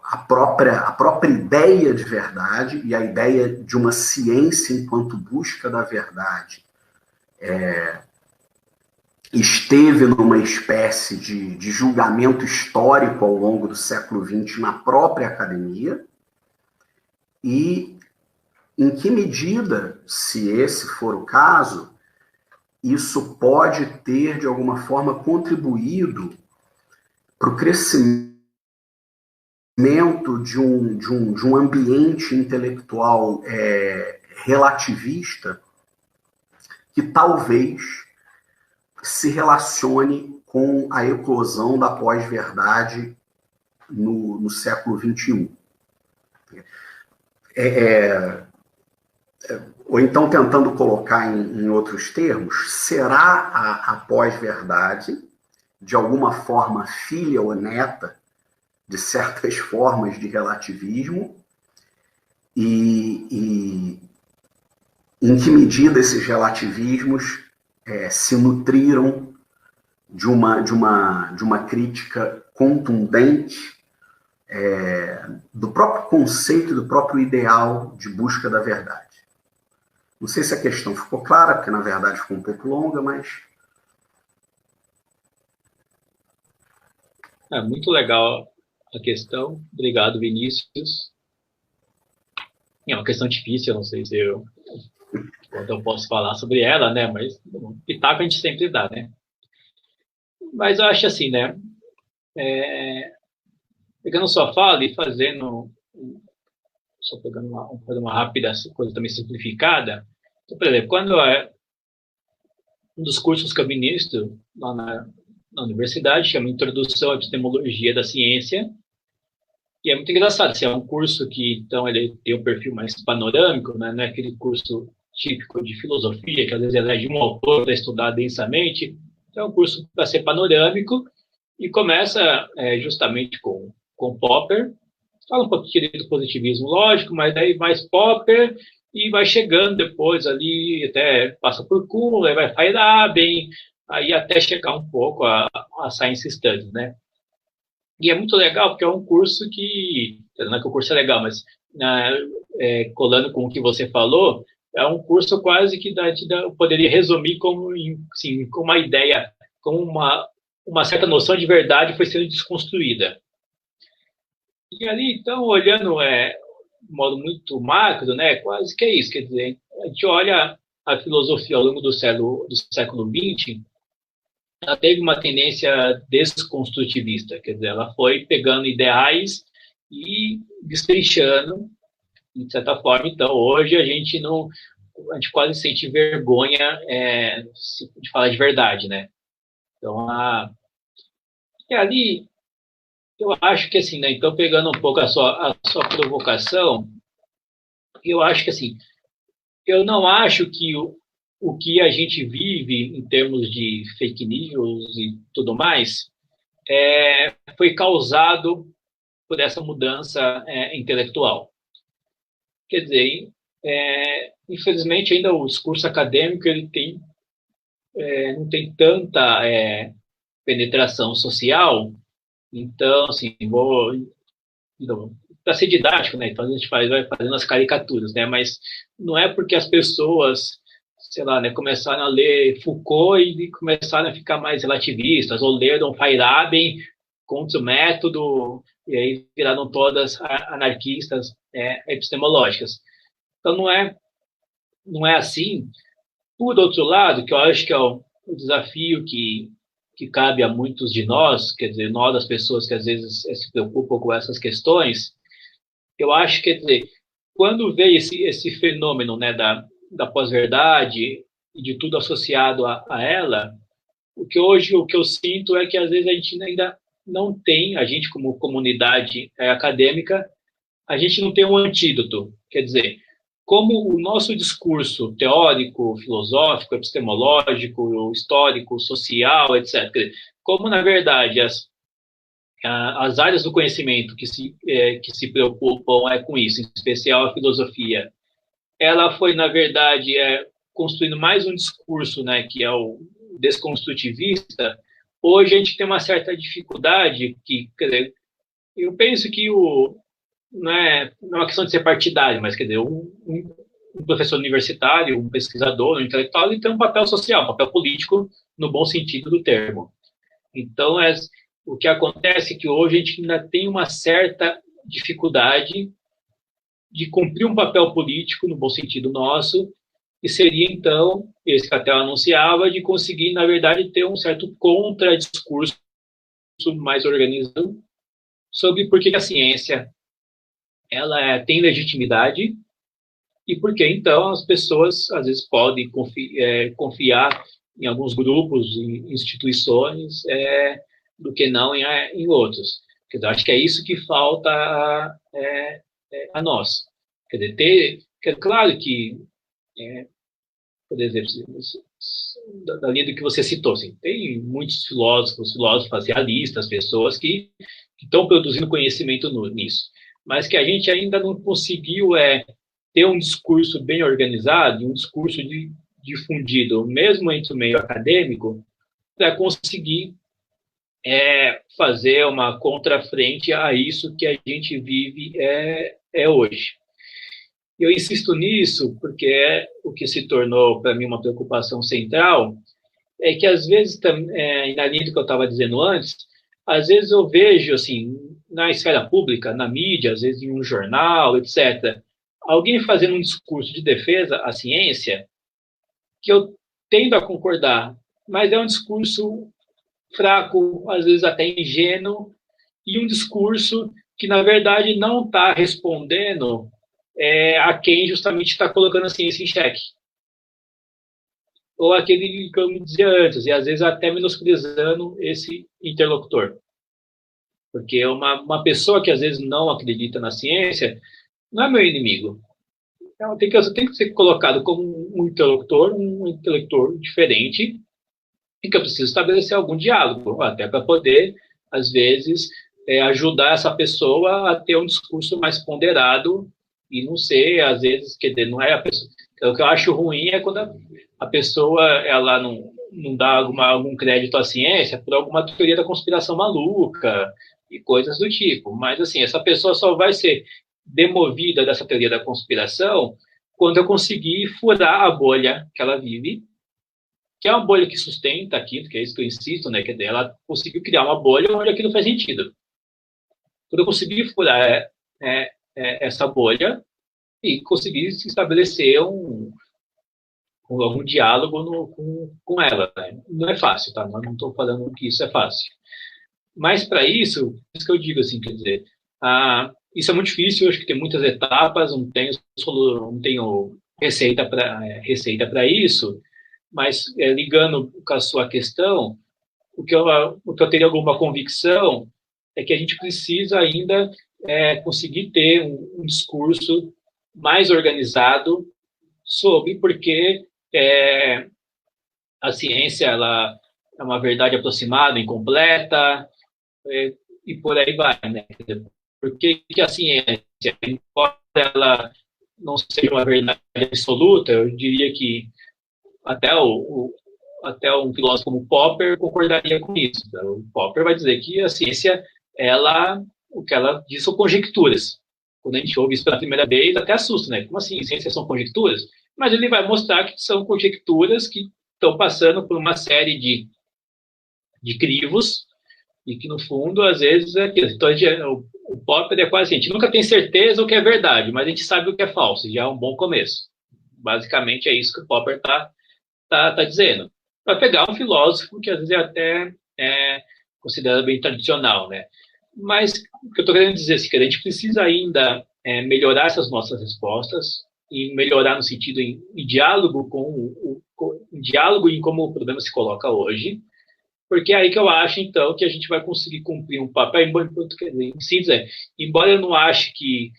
a própria ideia de verdade e a ideia de uma ciência enquanto busca da verdade esteve numa espécie de julgamento histórico ao longo do século XX na própria academia, e em que medida, se esse for o caso, isso pode ter, de alguma forma, contribuído para o crescimento de um ambiente intelectual relativista que talvez se relacione com a eclosão da pós-verdade no século XXI. Ou então, tentando colocar em outros termos, será a pós-verdade, de alguma forma, filha ou neta de certas formas de relativismo, e em que medida esses relativismos se nutriram de uma crítica contundente do próprio conceito e do próprio ideal de busca da verdade. Não sei se a questão ficou clara, porque na verdade ficou um pouco longa, mas... Muito legal a questão. Obrigado, Vinícius. É uma questão difícil, eu não sei se quando eu posso falar sobre ela, né? Mas pitaco a gente sempre dá, né? Mas eu acho assim, né? Pegando sua fala e fazendo uma rápida coisa também simplificada. Então, por exemplo, quando um dos cursos que eu ministro lá na universidade chama Introdução à Epistemologia da Ciência, e é muito engraçado, assim, é um curso que, então, ele tem um perfil mais panorâmico, né? Não é aquele curso típico de filosofia, que às vezes elege um autor para estudar densamente. Então, é um curso para ser panorâmico, e começa justamente com Popper, fala um pouquinho do positivismo lógico, mas daí mais Popper, e vai chegando depois ali, até passa por Kuhn, aí vai Feyerabend, aí até chegar um pouco a Science Studies, né? E é muito legal, porque é um curso que, não é que o curso é legal, mas colando com o que você falou, é um curso quase que eu poderia resumir como, assim, com uma ideia, como uma certa noção de verdade foi sendo desconstruída. E ali, então, olhando de modo muito macro, né, quase que é isso, quer dizer, a gente olha a filosofia ao longo do século XX, ela teve uma tendência desconstrutivista, quer dizer, ela foi pegando ideais e destrinchando, de certa forma. Então, hoje a gente quase sente vergonha de falar de verdade, né? Então, ali, eu acho que assim, né? Então, pegando um pouco a sua provocação, eu acho que assim, eu não acho que o que a gente vive em termos de fake news e tudo mais foi causado por essa mudança intelectual. Quer dizer, infelizmente ainda o discurso acadêmico ele não tem tanta penetração social. Então, assim, para ser didático, né? Então a gente vai fazendo as caricaturas, né? Mas não é porque as pessoas, sei lá, né, começaram a ler Foucault e começaram a ficar mais relativistas, ou leram Feyerabend contra o método, e aí viraram todas anarquistas epistemológicas. Então não é assim. Por outro lado, que eu acho que é o desafio que cabe a muitos de nós, quer dizer, nós, as pessoas que às vezes se preocupam com essas questões, eu acho que, quer dizer, quando veio esse fenômeno, né, da pós-verdade e de tudo associado a ela, o que eu sinto é que às vezes a gente ainda não tem, a gente como comunidade acadêmica, a gente não tem um antídoto. Quer dizer, como o nosso discurso teórico, filosófico, epistemológico, histórico, social, etc., como, na verdade, as áreas do conhecimento que se preocupam com isso, em especial a filosofia, ela foi, na verdade, construindo mais um discurso, né, que é o desconstrutivista. Hoje a gente tem uma certa dificuldade eu penso que não é uma questão de ser partidário, mas, quer dizer, um professor universitário, um pesquisador, um intelectual, ele tem um papel social, um papel político, no bom sentido do termo. Então, o que acontece é que hoje a gente ainda tem uma certa dificuldade de cumprir um papel político, no bom sentido nosso, e seria, então, esse que até eu anunciava, de conseguir, na verdade, ter um certo contradiscurso mais organizado sobre por que a ciência ela tem legitimidade e por que, então, as pessoas, às vezes, podem confiar em alguns grupos, em instituições, do que não em outros. Eu acho que é isso que falta a nós. Quer dizer, claro que, por exemplo, da linha do que você citou, assim, tem muitos filósofos realistas, pessoas que estão produzindo conhecimento nisso, mas que a gente ainda não conseguiu ter um discurso bem organizado, um discurso difundido, mesmo entre o meio acadêmico, para conseguir fazer uma contrafrente a isso que a gente vive hoje. Eu insisto nisso porque o que se tornou, para mim, uma preocupação central, é que, às vezes, na linha do que eu estava dizendo antes, às vezes eu vejo, assim, na esfera pública, na mídia, às vezes em um jornal, etc., alguém fazendo um discurso de defesa à ciência que eu tendo a concordar, mas é um discurso fraco, às vezes até ingênuo, e um discurso que, na verdade, não está respondendo a quem justamente está colocando a ciência em xeque. Ou aquele que eu me dizia antes, e às vezes até menosprezando esse interlocutor. Porque uma pessoa que às vezes não acredita na ciência não é meu inimigo. Então, tem que ser colocado como um intelector diferente, e que eu preciso estabelecer algum diálogo, até para poder, às vezes, ajudar essa pessoa a ter um discurso mais ponderado e não ser, às vezes, quer dizer, não é a pessoa. O que eu acho ruim é quando a pessoa ela não dá algum crédito à ciência por alguma teoria da conspiração maluca e coisas do tipo. Mas, assim, essa pessoa só vai ser demovida dessa teoria da conspiração quando eu conseguir furar a bolha que ela vive, que é uma bolha que sustenta aquilo, que é isso que eu insisto, né? Que ela conseguiu criar uma bolha onde aquilo faz sentido. Quando eu conseguir furar essa bolha e conseguir estabelecer algum diálogo com ela. Né? Não é fácil, tá? Não estou falando que isso é fácil. Mas para isso que eu digo assim, quer dizer, isso é muito difícil, eu acho que tem muitas etapas, não tenho receita para isso, mas ligando com a sua questão, o que eu teria alguma convicção é que a gente precisa ainda conseguir ter um discurso mais organizado sobre porque a ciência ela é uma verdade aproximada, incompleta, e por aí vai, né? Por que a ciência, embora ela não seja uma verdade absoluta, eu diria que até um filósofo como Popper concordaria com isso. Então, o Popper vai dizer que a ciência, o que ela diz são conjecturas. quando a gente ouve isso pela primeira vez, até assusta, né? Como assim? Ciências são conjecturas? Mas ele vai mostrar que são conjecturas que estão passando por uma série de crivos e que, no fundo, às vezes, então, o Popper é quase assim, a gente nunca tem certeza o que é verdade, mas a gente sabe o que é falso, já é um bom começo. Basicamente, é isso que o Popper tá dizendo. Vai pegar um filósofo que, às vezes, até é considerado bem tradicional, né? Mas o que eu estou querendo dizer é que a gente precisa ainda melhorar essas nossas respostas e melhorar no sentido em diálogo em diálogo em como o problema se coloca hoje, porque é aí que eu acho, então, que a gente vai conseguir cumprir um papel, em síntese, embora eu não ache que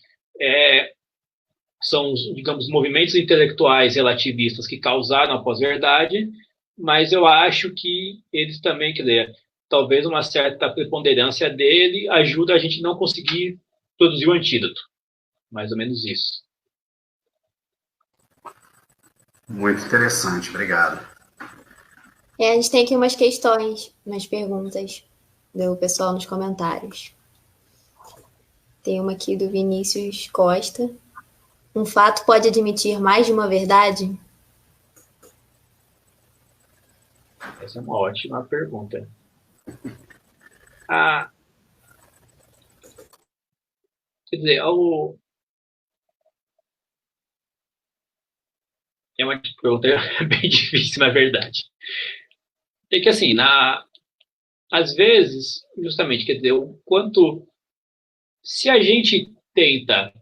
são, digamos, movimentos intelectuais relativistas que causaram a pós-verdade, mas eu acho que eles também, quer dizer, talvez uma certa preponderância dele ajuda a gente não conseguir produzir o antídoto. Mais ou menos isso. Muito interessante, obrigado. A gente tem aqui umas questões, umas perguntas do pessoal nos comentários. Tem uma aqui do Vinícius Costa. Um fato pode admitir mais de uma verdade? Essa é uma ótima pergunta. Quer dizer, é uma pergunta bem difícil, na verdade. É que, assim, às vezes, justamente, quer dizer, o quanto... Se a gente tenta...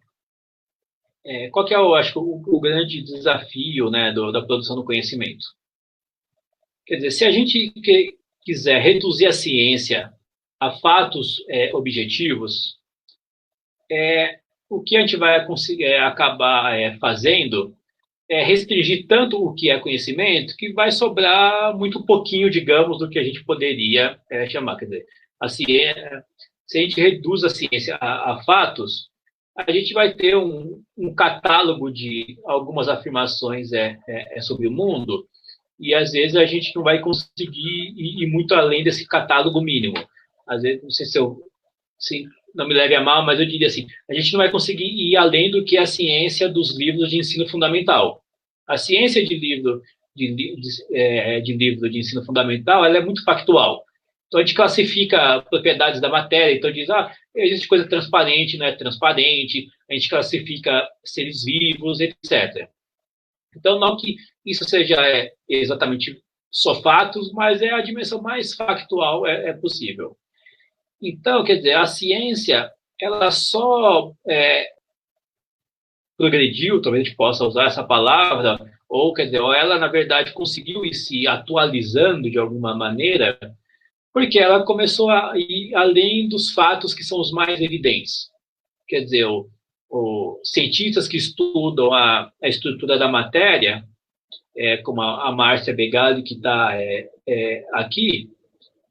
qual que é, eu acho, o grande desafio, né, da produção do conhecimento? Quer dizer, se a gente quiser reduzir a ciência a fatos objetivos, o que a gente vai conseguir acabar fazendo é restringir tanto o que é conhecimento que vai sobrar muito pouquinho, digamos, do que a gente poderia chamar. Quer dizer, a ciência, se a gente reduz a ciência a fatos, a gente vai ter um catálogo de algumas afirmações sobre o mundo, e às vezes a gente não vai conseguir ir muito além desse catálogo mínimo. Às vezes, não sei se não me leve a mal, mas eu diria assim, a gente não vai conseguir ir além do que é a ciência dos livros de ensino fundamental. A ciência de livro de ensino fundamental, ela é muito factual. Então, a gente classifica propriedades da matéria, então diz, existe coisa transparente, não é transparente, a gente classifica seres vivos, etc. Então, não que isso seja exatamente só fatos, mas é a dimensão mais factual possível. Então, quer dizer, a ciência, ela só progrediu, talvez a gente possa usar essa palavra, ou, quer dizer, ou ela, na verdade, conseguiu ir se atualizando de alguma maneira, porque ela começou a ir além dos fatos que são os mais evidentes. Quer dizer, os cientistas que estudam a estrutura da matéria, como a Márcia Begali, que está aqui,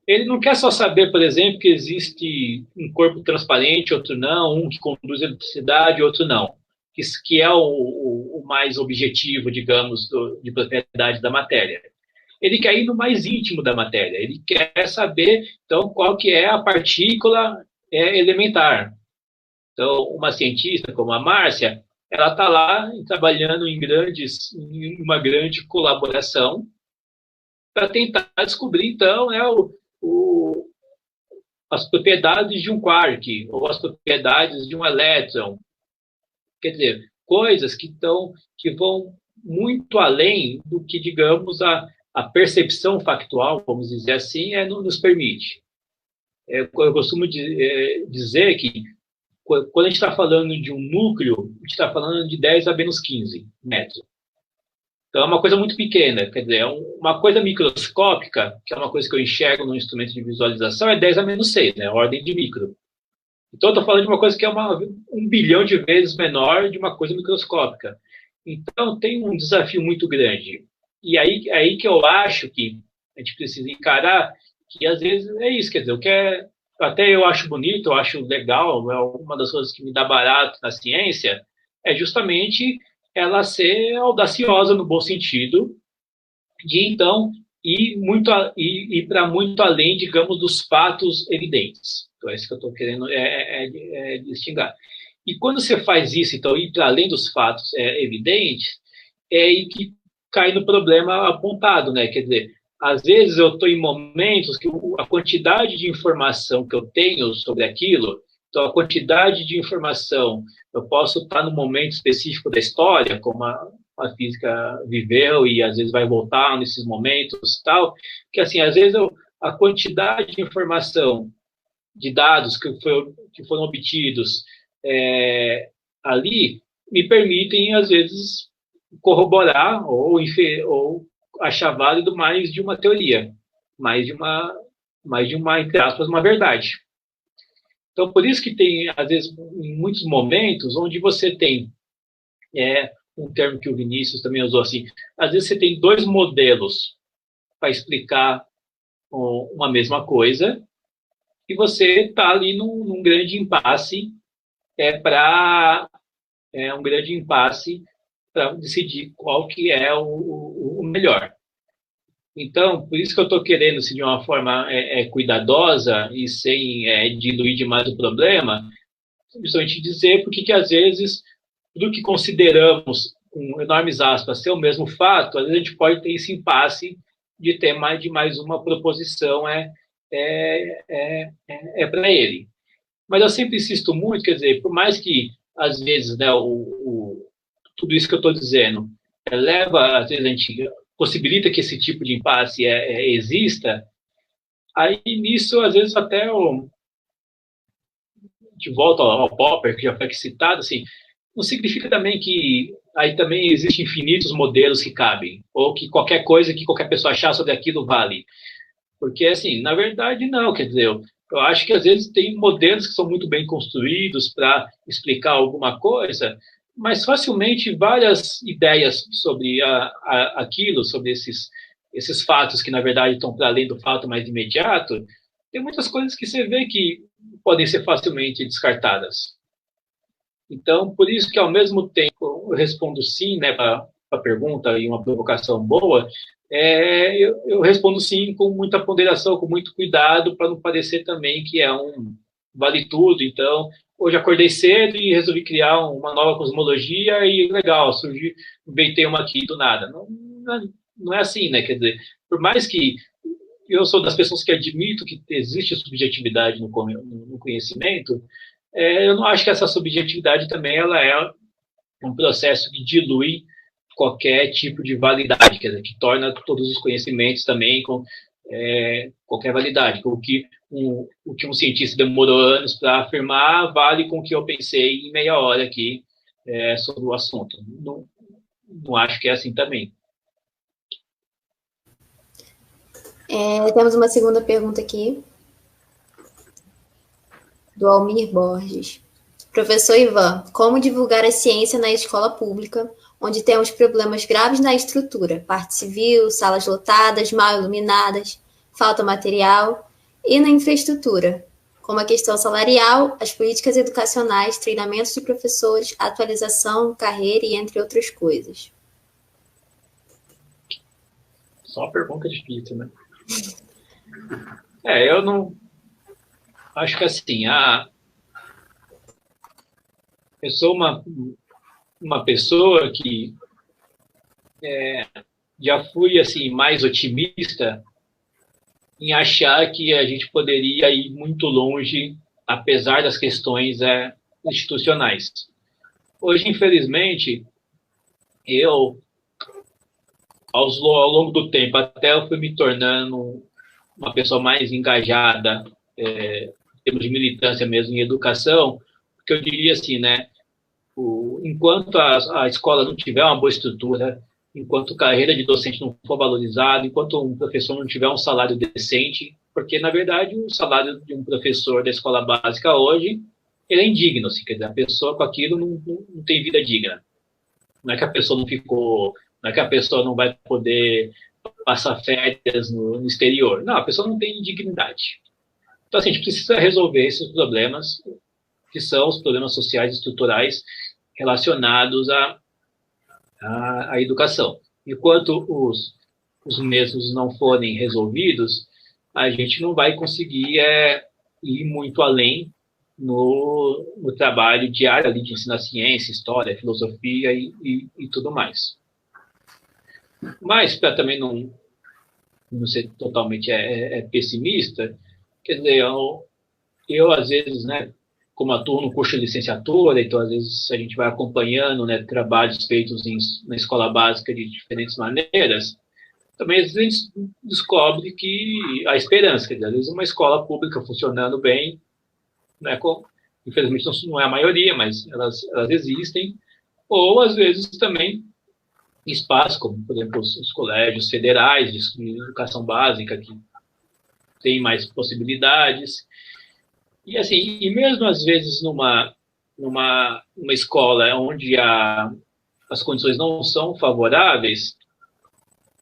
ele não quer só saber, por exemplo, que existe um corpo transparente, outro não, um que conduz eletricidade, outro não, que é o mais objetivo, digamos, de propriedade da matéria. Ele quer ir no mais íntimo da matéria, ele quer saber, então, qual que é a partícula elementar. Então, uma cientista como a Márcia, ela está lá trabalhando em uma grande colaboração para tentar descobrir, então, as propriedades de um quark, ou as propriedades de um elétron. Quer dizer, coisas que vão muito além do que, digamos, a percepção factual, vamos dizer assim, nos permite. Eu costumo dizer que, quando a gente está falando de um núcleo, a gente está falando de 10 a menos 15 metros. Então, é uma coisa muito pequena, quer dizer, uma coisa microscópica, que é uma coisa que eu enxergo no instrumento de visualização, é 10 a menos 6, né? Ordem de micro. Então, eu estou falando de uma coisa que é 1 bilhão de vezes menor de uma coisa microscópica. Então, tem um desafio muito grande. E aí que eu acho que a gente precisa encarar que, às vezes, é isso, quer dizer, até eu acho bonito, eu acho legal, é uma das coisas que me dá barato na ciência, é justamente ela ser audaciosa no bom sentido, de, então, ir para muito além, digamos, dos fatos evidentes. Então, é isso que eu estou querendo distinguir. E quando você faz isso, então, ir para além dos fatos evidentes, é aí que cai no problema apontado, né? Quer dizer, às vezes eu estou em momentos que a quantidade de informação que eu tenho sobre aquilo, então a quantidade de informação, eu posso estar no momento específico da história, como a física viveu e às vezes vai voltar nesses momentos tal, que assim, às vezes a quantidade de informação, de dados que foram obtidos ali, me permitem, às vezes, corroborar ou achar válido mais de uma teoria, mais de uma, entre aspas, uma verdade. Então, por isso que tem, às vezes, em muitos momentos, onde você tem, um termo que o Vinícius também usou assim, às vezes você tem dois modelos para explicar uma mesma coisa, e você está ali num grande impasse para decidir qual que é o melhor. Então, por isso que eu estou querendo, assim, de uma forma cuidadosa e sem diluir demais o problema, justamente dizer porque que às vezes, do que consideramos, com enormes aspas, ser o mesmo fato, às vezes a gente pode ter esse impasse de ter mais uma proposição para ele. Mas eu sempre insisto muito, quer dizer, por mais que, às vezes, né, tudo isso que eu estou dizendo leva, às vezes, a gente possibilita que esse tipo de impasse exista, aí nisso, às vezes, até de volta ao Popper, que já foi citado, assim, não significa também que aí também existem infinitos modelos que cabem, ou que qualquer coisa que qualquer pessoa achar sobre aquilo vale. Porque, assim, na verdade, não, quer dizer, eu acho que às vezes tem modelos que são muito bem construídos para explicar alguma coisa, mas facilmente várias ideias sobre aquilo, sobre esses fatos que, na verdade, estão para além do fato mais imediato, tem muitas coisas que você vê que podem ser facilmente descartadas. Então, por isso que, ao mesmo tempo, eu respondo sim, né, para a pergunta e uma provocação boa, eu respondo sim com muita ponderação, com muito cuidado, para não parecer também que é um vale tudo. Então, hoje acordei cedo e resolvi criar uma nova cosmologia e legal, inventei uma aqui do nada. Não é assim, né? Quer dizer, por mais que eu sou das pessoas que admito que existe subjetividade no conhecimento, eu não acho que essa subjetividade também ela é um processo que dilui qualquer tipo de validade, quer dizer, que torna todos os conhecimentos também com qualquer validade. O que um cientista demorou anos para afirmar vale com o que eu pensei em meia hora aqui sobre o assunto. Não acho que é assim também. Temos uma segunda pergunta aqui, do Almir Borges. Professor Ivan, como divulgar a ciência na escola pública, onde temos problemas graves na estrutura, parte civil, salas lotadas, mal iluminadas, falta material, e na infraestrutura, como a questão salarial, as políticas educacionais, treinamentos de professores, atualização, carreira e entre outras coisas? Só uma pergunta difícil, né? Eu não... Acho que assim, eu sou uma pessoa que já fui assim mais otimista em achar que a gente poderia ir muito longe, apesar das questões institucionais. Hoje, infelizmente, ao longo do tempo, até eu fui me tornando uma pessoa mais engajada em termos de militância mesmo em educação, porque eu diria assim, né, enquanto a escola não tiver uma boa estrutura, enquanto a carreira de docente não for valorizada, enquanto um professor não tiver um salário decente, porque, na verdade, o salário de um professor da escola básica hoje, ele é indigno, assim, quer dizer, a pessoa com aquilo não tem vida digna. Não é que a pessoa não é que a pessoa não vai poder passar férias no exterior. Não, a pessoa não tem dignidade. Então, assim, a gente precisa resolver esses problemas, que são os problemas sociais e estruturais relacionados à educação. Enquanto os mesmos não forem resolvidos, a gente não vai conseguir ir muito além no trabalho diário ali de ensinar ciência, história, filosofia e tudo mais. Mas, para também não ser totalmente pessimista, quer dizer, eu às vezes, né, como atuo no curso de licenciatura, então às vezes a gente vai acompanhando, né, trabalhos feitos na escola básica de diferentes maneiras, também às vezes a gente descobre que há esperança, quer dizer, às vezes uma escola pública funcionando bem, né, infelizmente não é a maioria, mas elas existem, ou às vezes também espaços, como por exemplo os colégios federais de educação básica, que tem mais possibilidades. E assim, e mesmo às vezes numa escola onde as condições não são favoráveis,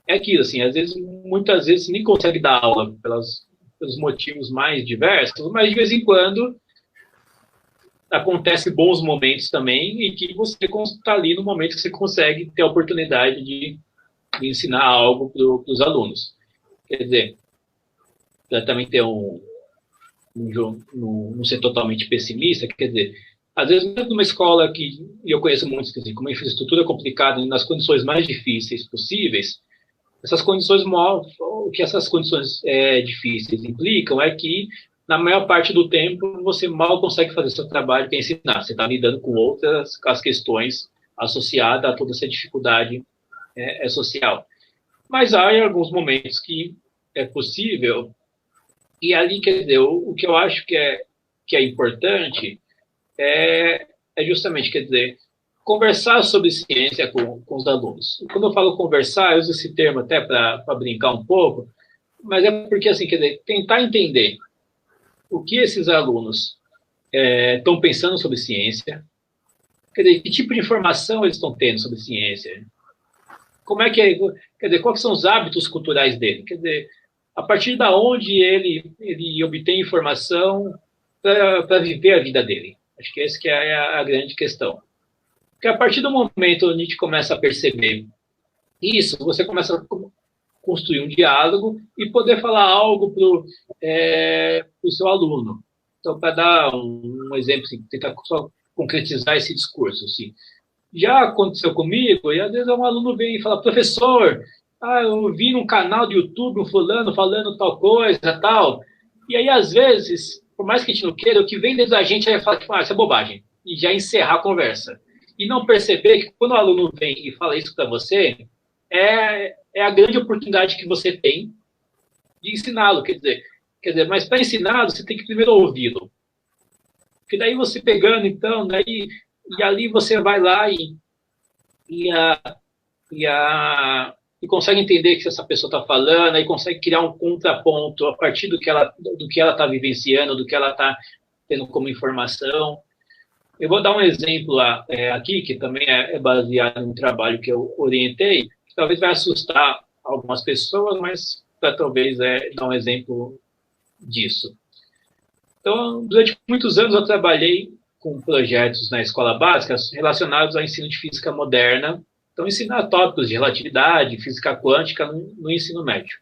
é aquilo, assim, às vezes, muitas vezes nem consegue dar aula pelos motivos mais diversos, mas de vez em quando acontece bons momentos também e que você está ali no momento que você consegue ter a oportunidade de ensinar algo para os alunos. Quer dizer, para também ter não ser totalmente pessimista, quer dizer, às vezes numa escola que eu conheço muitos, quer dizer, com uma infraestrutura complicada nas condições mais difíceis possíveis, o que essas condições difíceis implicam é que na maior parte do tempo você mal consegue fazer seu trabalho que é ensinar, você está lidando com outras as questões associadas a toda essa dificuldade social. Mas há alguns momentos que é possível. E ali, quer dizer, o que eu acho que é importante é justamente, quer dizer, conversar sobre ciência com os alunos. E quando eu falo conversar, eu uso esse termo até para brincar um pouco, mas é porque, assim, quer dizer, tentar entender o que esses alunos estão pensando sobre ciência, quer dizer, que tipo de informação eles estão tendo sobre ciência, como é que é, quer dizer, quais são os hábitos culturais dele, quer dizer, a partir da onde ele obtém informação para viver a vida dele. Acho que essa que é a grande questão. Porque a partir do momento onde a gente começa a perceber isso, você começa a construir um diálogo e poder falar algo para o seu aluno. Então, para dar um exemplo, assim, tentar só concretizar esse discurso. Assim. Já aconteceu comigo, e às vezes um aluno vem e fala, professor, eu vi num canal do YouTube um fulano falando tal coisa, tal. E aí, às vezes, por mais que a gente não queira, o que vem dentro da gente é falar, tipo, isso é bobagem. E já encerrar a conversa. E não perceber que quando o aluno vem e fala isso para você, é a grande oportunidade que você tem de ensiná-lo. Quer dizer, mas para ensiná-lo, você tem que primeiro ouvi-lo. Porque daí você pegando, então, e ali você vai lá e consegue entender o que essa pessoa está falando, e consegue criar um contraponto a partir do que ela está vivenciando, do que ela está tendo como informação. Eu vou dar um exemplo aqui, que também é baseado em um trabalho que eu orientei, que talvez vai assustar algumas pessoas, mas para talvez dar um exemplo disso. Então, durante muitos anos eu trabalhei com projetos na escola básica relacionados ao ensino de física moderna, então ensinar tópicos de relatividade, física quântica no ensino médio.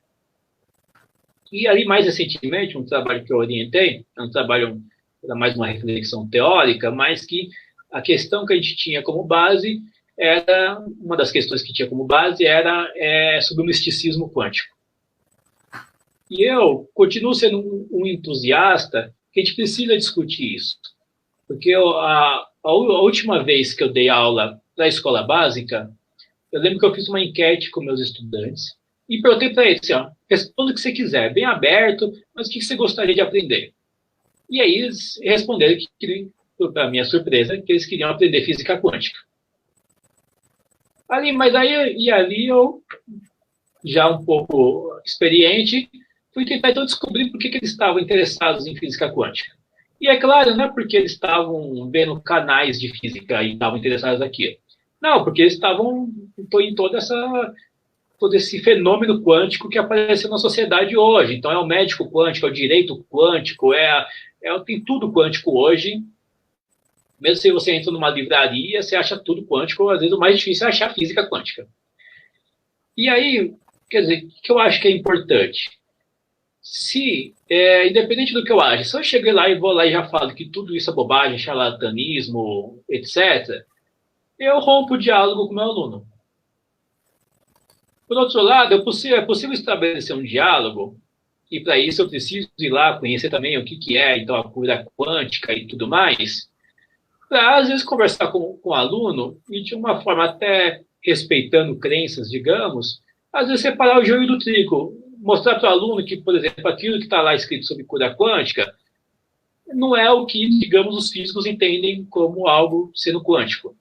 E ali, mais recentemente, um trabalho que eu orientei, um trabalho, era mais uma reflexão teórica, mas que a questão que a gente tinha como base uma das questões que tinha como base era sobre o misticismo quântico. E eu continuo sendo um entusiasta que a gente precisa discutir isso. Porque a última vez que eu dei aula para a escola básica, eu lembro que eu fiz uma enquete com meus estudantes e perguntei para eles, assim, responda o que você quiser, bem aberto, mas o que você gostaria de aprender? E aí eles responderam, para minha surpresa, que eles queriam aprender física quântica. Mas ali eu, já um pouco experiente, fui tentar então descobrir por que eles estavam interessados em física quântica. E é claro, não é porque eles estavam vendo canais de física e estavam interessados naquilo. Não, porque eles estavam em todo esse fenômeno quântico que apareceu na sociedade hoje. Então, é o médico quântico, é o direito quântico, tem tudo quântico hoje. Mesmo se você entra numa livraria, você acha tudo quântico, às vezes o mais difícil é achar física quântica. E aí, quer dizer, o que eu acho que é importante? independente do que eu acho, se eu cheguei lá e vou lá e já falo que tudo isso é bobagem, charlatanismo, etc., eu rompo o diálogo com o meu aluno. Por outro lado, é possível estabelecer um diálogo, e para isso eu preciso ir lá conhecer também o que é então a cura quântica e tudo mais, para às vezes conversar com o aluno e de uma forma até respeitando crenças, digamos, às vezes separar o joio do trigo, mostrar para o aluno que, por exemplo, aquilo que está lá escrito sobre cura quântica não é o que, digamos, os físicos entendem como algo sendo quântico.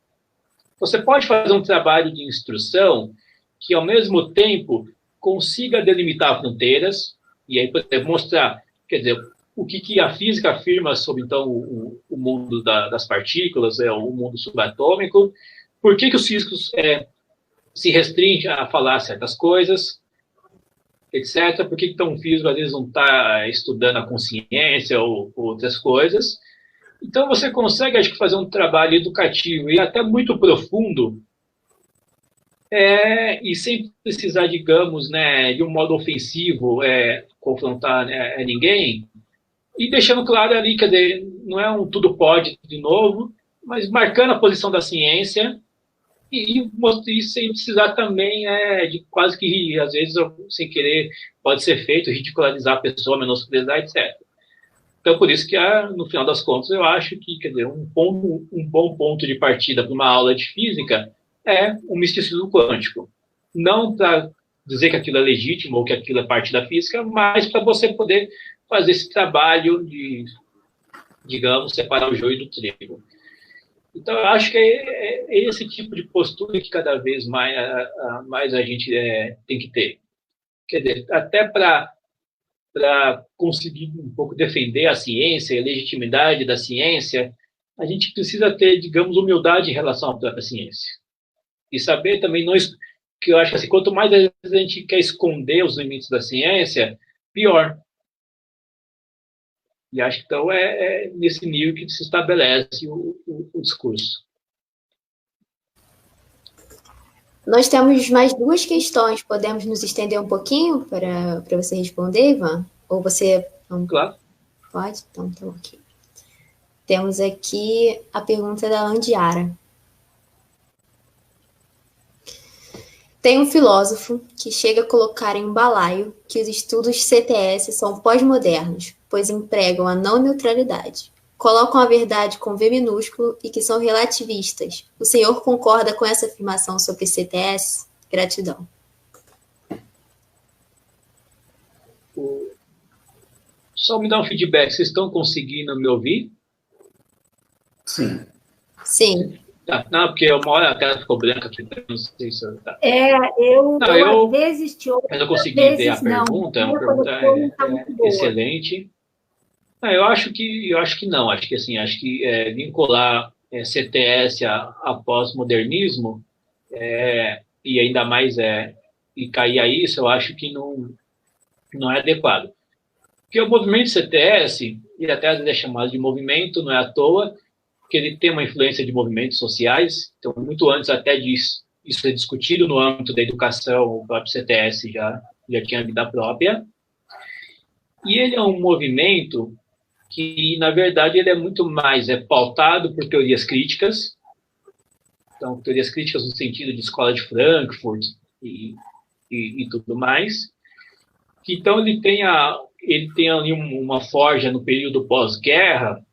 Você pode fazer um trabalho de instrução que, ao mesmo tempo, consiga delimitar fronteiras e aí poder mostrar, quer dizer, o que a física afirma sobre, então, o mundo das partículas, o mundo subatômico, por que os físicos se restringem a falar certas coisas, etc. Por que então, um físico, às vezes, não está estudando a consciência ou outras coisas. Então, você consegue, acho que, fazer um trabalho educativo e até muito profundo, e sem precisar, digamos, né, de um modo ofensivo, confrontar ninguém, e deixando claro ali, quer dizer, não é um tudo pode de novo, mas marcando a posição da ciência e sem precisar também de quase que, às vezes, sem querer, pode ser feito, ridicularizar a pessoa, menosprezar, etc. Então, por isso que, no final das contas, eu acho que, quer dizer, um bom ponto de partida para uma aula de física é o misticismo quântico. Não para dizer que aquilo é legítimo ou que aquilo é parte da física, mas para você poder fazer esse trabalho de, digamos, separar o joio do trigo. Então, eu acho que é esse tipo de postura que cada vez mais a gente tem que ter. Quer dizer, até para conseguir um pouco defender a ciência, a legitimidade da ciência, a gente precisa ter, digamos, humildade em relação à própria ciência. E saber também, que eu acho que assim, quanto mais a gente quer esconder os limites da ciência, pior. E acho que então é nesse nível que se estabelece o discurso. Nós temos mais duas questões. Podemos nos estender um pouquinho para você responder, Ivan? Ou você... Claro. Pode? Então, tá ok. Temos aqui a pergunta da Andiara. Tem um filósofo que chega a colocar em um balaio que os estudos CTS são pós-modernos, pois empregam a não neutralidade. Colocam a verdade com V minúsculo e que são relativistas. O senhor concorda com essa afirmação sobre CTS? Gratidão. Só me dá um feedback. Vocês estão conseguindo me ouvir? Sim. Sim. Não, porque uma hora a tela ficou branca aqui. Não sei se... Tá. Eu às vezes te ouço. Mas eu consegui ver a pergunta. Uma pergunta excelente. Eu acho que não. Acho que assim, vincular CTS a pós-modernismo e ainda mais e cair a isso, eu acho que não é adequado. Porque o movimento CTS, ele até às vezes é chamado de movimento, não é à toa, porque ele tem uma influência de movimentos sociais. Então, muito antes até disso, isso é discutido no âmbito da educação, o próprio CTS já tinha vida própria. E ele é um movimento que, na verdade, ele é muito mais pautado por teorias críticas. Então, teorias críticas no sentido de escola de Frankfurt e tudo mais. Então, ele tem ali uma forja no período pós-guerra,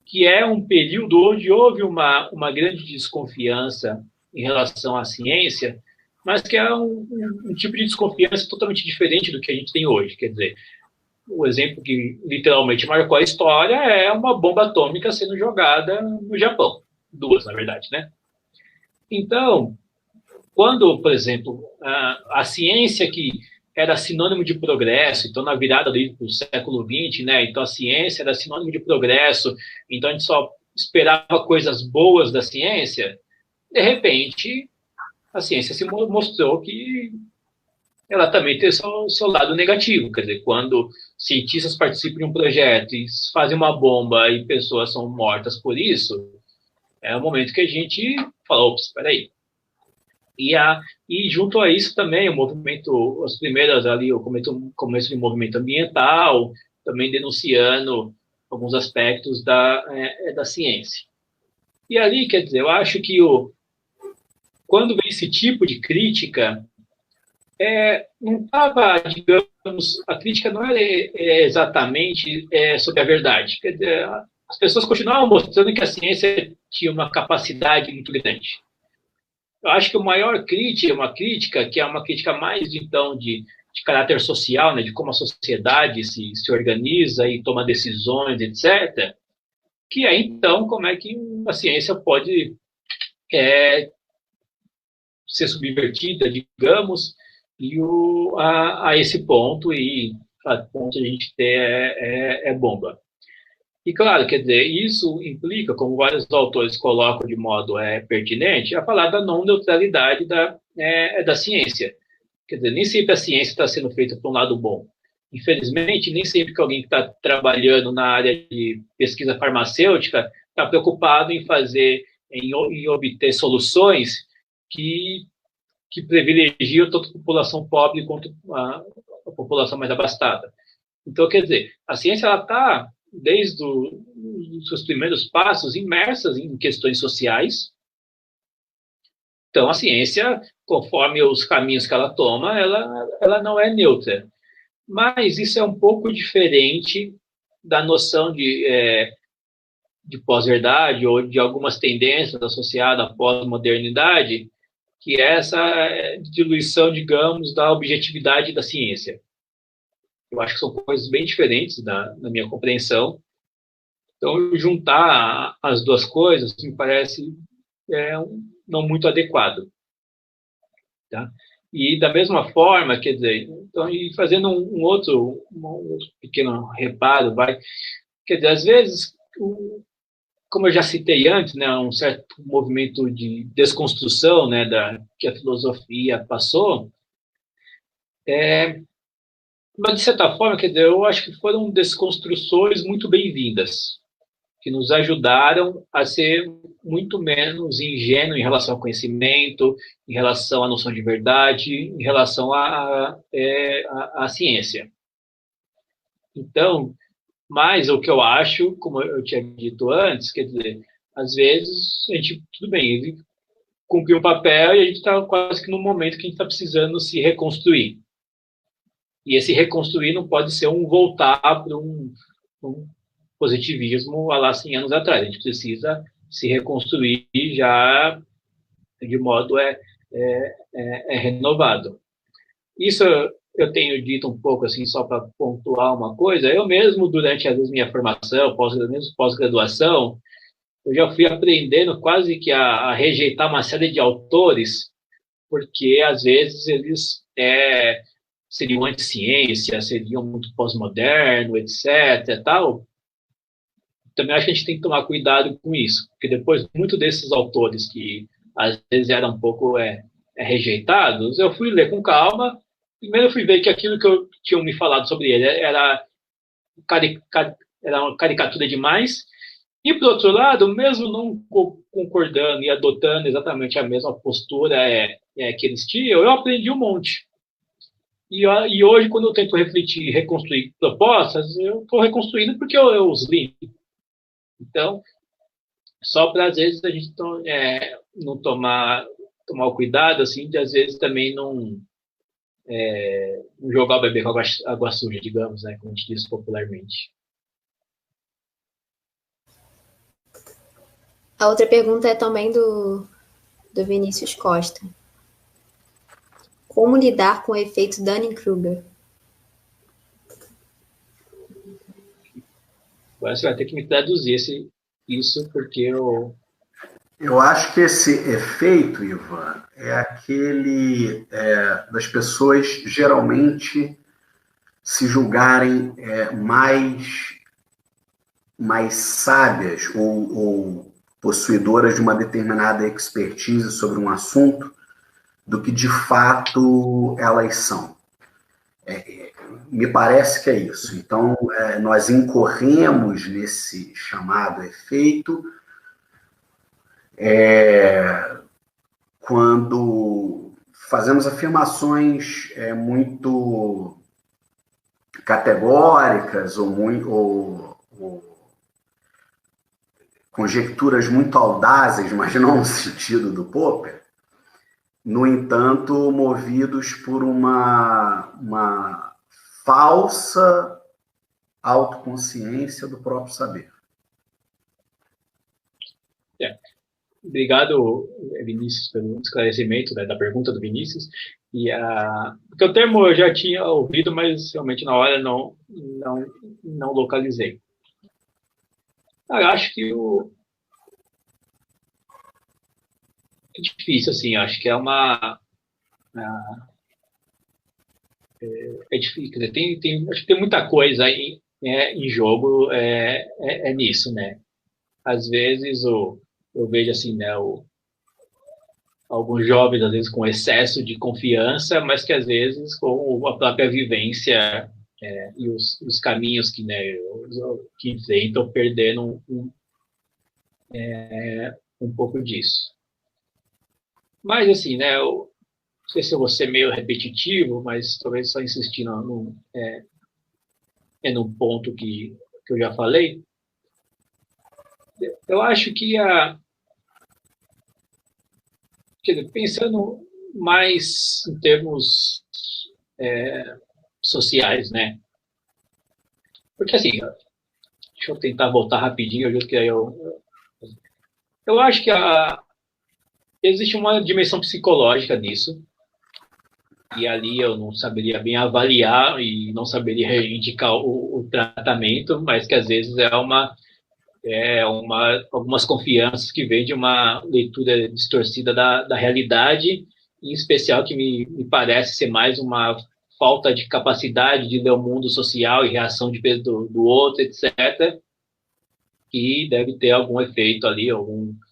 que é um período onde houve uma grande desconfiança em relação à ciência, mas que é um tipo de desconfiança totalmente diferente do que a gente tem hoje. Quer dizer, o exemplo que literalmente marcou a história é uma bomba atômica sendo jogada no Japão. Duas, na verdade, né? Então, quando, por exemplo, a ciência que era sinônimo de progresso, então na virada do século XX, né? Então a ciência era sinônimo de progresso, então a gente só esperava coisas boas da ciência. De repente, a ciência se mostrou que ela também tem seu lado negativo, quer dizer, quando cientistas participam de um projeto e fazem uma bomba e pessoas são mortas por isso, é o momento que a gente fala, ops, espera aí. E junto a isso também o movimento, as primeiras ali, o começo de movimento ambiental, também denunciando alguns aspectos da ciência. E ali, quer dizer, eu acho que quando vem esse tipo de crítica, não estava, digamos, a crítica não era exatamente sobre a verdade. Quer dizer, as pessoas continuavam mostrando que a ciência tinha uma capacidade muito grande. Eu acho que a maior crítica, que é uma crítica mais, então, de caráter social, né, de como a sociedade se organiza e toma decisões, etc., que é, então, como é que a ciência pode ser subvertida, digamos, a esse ponto, e a ponto de a gente ter bomba. E, claro, quer dizer, isso implica, como vários autores colocam de modo pertinente, a falar da não neutralidade da ciência. Quer dizer, nem sempre a ciência está sendo feita por um lado bom. Infelizmente, nem sempre que alguém que está trabalhando na área de pesquisa farmacêutica está preocupado em em obter soluções que privilegiam tanto a população pobre quanto a população mais abastada. Então, quer dizer, a ciência está, desde os seus primeiros passos, imersas em questões sociais. Então, a ciência, conforme os caminhos que ela toma, ela não é neutra. Mas isso é um pouco diferente da noção de pós-verdade ou de algumas tendências associadas à pós-modernidade, que é essa diluição, digamos, da objetividade da ciência. Eu acho que são coisas bem diferentes na minha compreensão. Então, juntar as duas coisas me parece não muito adequado. Tá? E, da mesma forma, quer dizer, então, e fazendo um outro pequeno reparo, quer dizer, às vezes, como eu já citei antes, né, um certo movimento de desconstrução, né, que a filosofia passou, mas, de certa forma, quer dizer, eu acho que foram desconstruções muito bem-vindas, que nos ajudaram a ser muito menos ingênuos em relação ao conhecimento, em relação à noção de verdade, em relação à ciência. Então, mas o que eu acho, como eu tinha dito antes, quer dizer, às vezes a gente, tudo bem, ele cumpriu um papel e a gente está quase que no momento que a gente está precisando se reconstruir. E esse reconstruir não pode ser voltar para um positivismo há lá 100 anos atrás. A gente precisa se reconstruir já de modo renovado. Isso eu tenho dito um pouco, assim, só para pontuar uma coisa. Eu mesmo, durante, às vezes, minha formação, pós-graduação, eu já fui aprendendo quase que a rejeitar uma série de autores, porque, às vezes, eles seriam anti-ciência, seriam muito pós-moderno, etc. Tal. Também acho que a gente tem que tomar cuidado com isso, porque depois, muitos desses autores que, às vezes, eram um pouco rejeitados, eu fui ler com calma. Primeiro eu fui ver que aquilo que eu tinha me falado sobre ele era uma caricatura demais. E, por outro lado, mesmo não concordando e adotando exatamente a mesma postura que eles tinham, eu aprendi um monte. E hoje, quando eu tento refletir e reconstruir propostas, eu estou reconstruindo porque eu os li. Então, só para, às vezes, a gente não tomar o cuidado, assim, de, às vezes, também não jogar o bebê com água suja, digamos, né, como a gente diz popularmente. A outra pergunta é também do Vinícius Costa. Como lidar com o efeito Dunning-Kruger? Agora você vai ter que me traduzir isso, porque Eu acho que esse efeito, Ivan, é aquele das pessoas geralmente se julgarem mais sábias ou possuidoras de uma determinada expertise sobre um assunto do que de fato elas são. Me parece que é isso. Então, nós incorremos nesse chamado efeito quando fazemos afirmações muito categóricas ou conjecturas muito audazes, mas não no sentido do Popper, no entanto, movidos por uma falsa autoconsciência do próprio saber. Obrigado, Vinícius, pelo esclarecimento, né, da pergunta do Vinícius. Porque o termo eu já tinha ouvido, mas realmente na hora não localizei. Eu acho que é difícil, assim, acho que é difícil, acho que tem muita coisa em jogo nisso, né? Às vezes eu vejo assim, né, alguns jovens, às vezes, com excesso de confiança, mas que, às vezes, com a própria vivência e os caminhos que enfrentam, perdendo um pouco disso. Mas, assim, né, eu não sei se eu vou ser meio repetitivo, mas talvez só insistindo num ponto que eu já falei. Eu acho que pensando mais em termos sociais, né? Porque, assim, deixa eu tentar voltar rapidinho, eu juro que aí eu acho que existe uma dimensão psicológica nisso, e ali eu não saberia bem avaliar e não saberia indicar o tratamento, mas que às vezes algumas confianças que vêm de uma leitura distorcida da realidade, em especial que me parece ser mais uma falta de capacidade de ler o mundo social e reação de peso do outro, etc., que deve ter algum efeito ali, alguma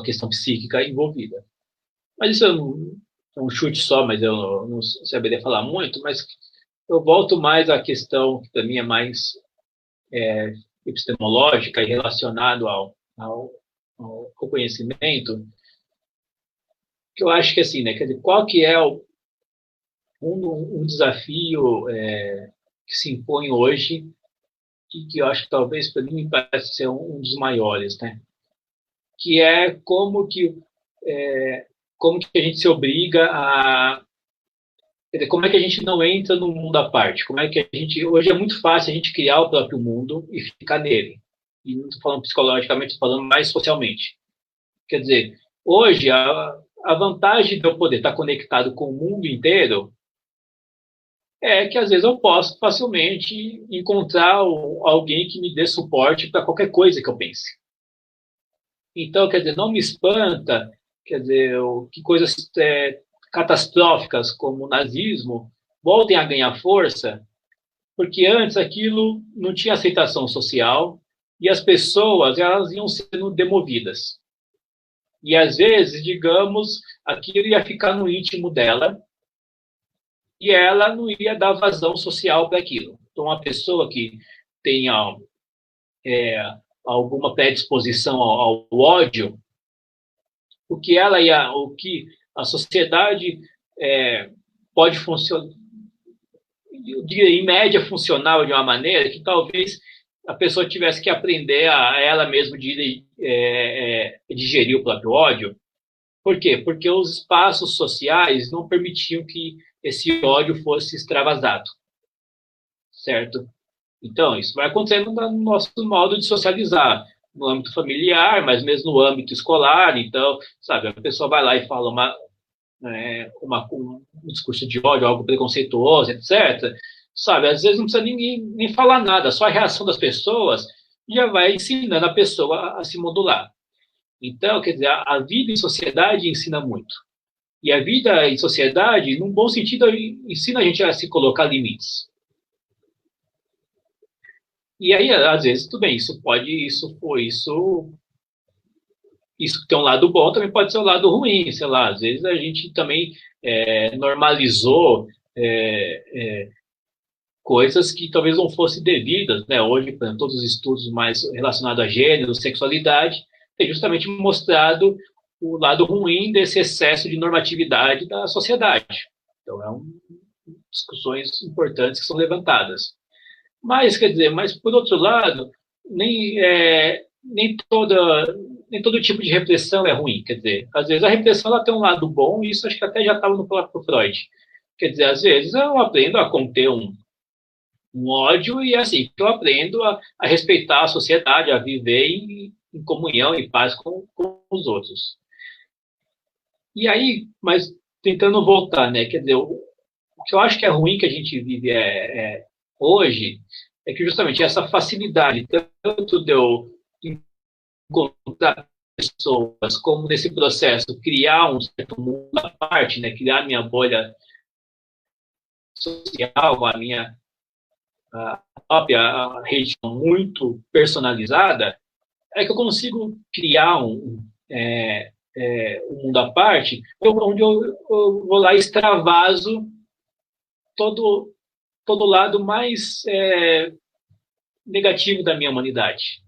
questão psíquica envolvida. Mas isso é um chute só, mas eu não saberia falar muito, mas eu volto mais à questão que para mim é mais epistemológica e relacionado ao conhecimento, que eu acho que assim, né, quer dizer, qual que é um desafio que se impõe hoje e que eu acho que talvez para mim me parece ser um dos maiores, né, que é como que a gente se obriga quer dizer, como é que a gente não entra no mundo à parte? Como é que hoje é muito fácil a gente criar o próprio mundo e ficar nele. E não estou falando psicologicamente, estou falando mais socialmente. Quer dizer, hoje a vantagem de eu poder estar conectado com o mundo inteiro é que às vezes eu posso facilmente encontrar alguém que me dê suporte para qualquer coisa que eu pense. Então, quer dizer, não me espanta, quer dizer, que coisas catastróficas como o nazismo voltem a ganhar força, porque antes aquilo não tinha aceitação social e as pessoas elas iam sendo demovidas. E às vezes, digamos, aquilo ia ficar no íntimo dela e ela não ia dar vazão social para aquilo. Então, uma pessoa que tenha alguma predisposição ao ódio, o que a sociedade pode funcionar, em média, funcionava de uma maneira que talvez a pessoa tivesse que aprender a ela mesma digerir o próprio ódio. Por quê? Porque os espaços sociais não permitiam que esse ódio fosse extravasado, certo? Então, isso vai acontecendo no nosso modo de socializar, no âmbito familiar, mas mesmo no âmbito escolar. Então, sabe, a pessoa vai lá e fala um discurso de ódio, algo preconceituoso, etc. Sabe, às vezes não precisa nem falar nada, só a reação das pessoas já vai ensinando a pessoa a se modular. Então, quer dizer, a vida em sociedade ensina muito. E a vida em sociedade, num bom sentido, ensina a gente a se colocar limites. E aí, às vezes, tudo bem, isso tem um lado bom, também pode ser um lado ruim, sei lá, às vezes a gente também normalizou coisas que talvez não fossem devidas, né? Hoje, por exemplo, todos os estudos mais relacionados a gênero, sexualidade, têm justamente mostrado o lado ruim desse excesso de normatividade da sociedade. Então, discussões importantes que são levantadas. Mas, quer dizer, por outro lado, nem todo tipo de repressão é ruim. Quer dizer, às vezes a repressão ela tem um lado bom, e isso acho que até já estava no próprio Freud. Quer dizer, às vezes eu aprendo a conter um ódio, e é assim que eu aprendo a respeitar a sociedade, a viver em comunhão, em paz com os outros. E aí, mas tentando voltar, né? Quer dizer, o que eu acho que é ruim que a gente vive hoje é que justamente essa facilidade, tanto de eu encontrar pessoas, como nesse processo criar um certo mundo à parte, né? Criar minha bolha social, a minha própria região muito personalizada, é que eu consigo criar um mundo à parte, onde eu vou lá e extravaso todo o lado mais negativo da minha humanidade.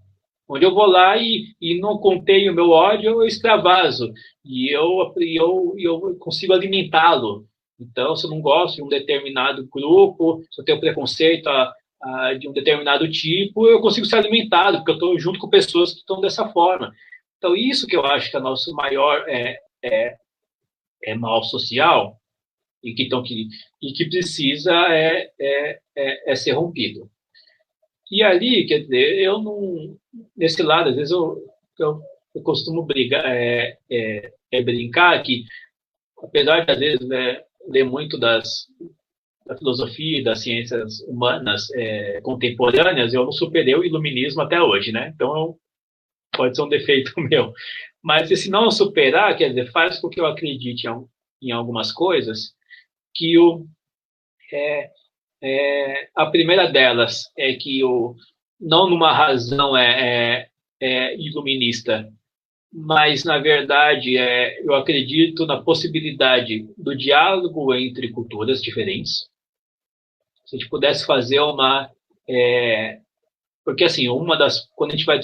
Onde eu vou lá e não contenho o meu ódio, eu extravaso. E eu consigo alimentá-lo. Então, se eu não gosto de um determinado grupo, se eu tenho preconceito de um determinado tipo, eu consigo ser alimentado, porque eu estou junto com pessoas que estão dessa forma. Então, isso que eu acho que é o nosso maior mal social e que precisa ser rompido. E ali, quer dizer, eu não... Nesse lado, às vezes eu costumo brincar que, apesar de, às vezes, ler muito da filosofia e das ciências humanas contemporâneas, eu não superei o iluminismo até hoje, né? Então, pode ser um defeito meu. Mas, se não superar, quer dizer, faz com que eu acredite em algumas coisas, que a primeira delas é que não numa razão iluminista, mas, na verdade, eu acredito na possibilidade do diálogo entre culturas diferentes. Se a gente pudesse fazer porque, assim, quando a gente vai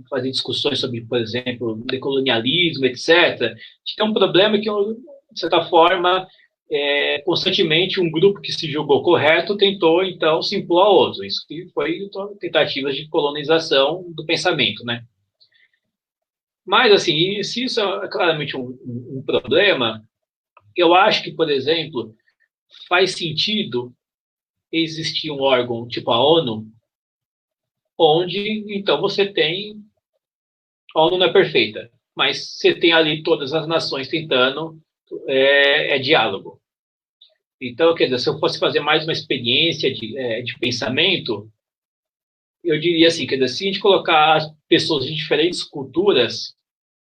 fazer discussões sobre, por exemplo, decolonialismo, etc., a gente tem um problema que, de certa forma, constantemente um grupo que se julgou correto tentou, então, se impor a outro. Isso que foi tentativas de colonização do pensamento, né? Mas, assim, se isso é claramente um problema, eu acho que, por exemplo, faz sentido existir um órgão tipo a ONU, onde, então, você tem... A ONU não é perfeita, mas você tem ali todas as nações tentando diálogo. Então, quer dizer, se eu fosse fazer mais uma experiência de pensamento, eu diria assim, quer dizer, se a gente colocar as pessoas de diferentes culturas,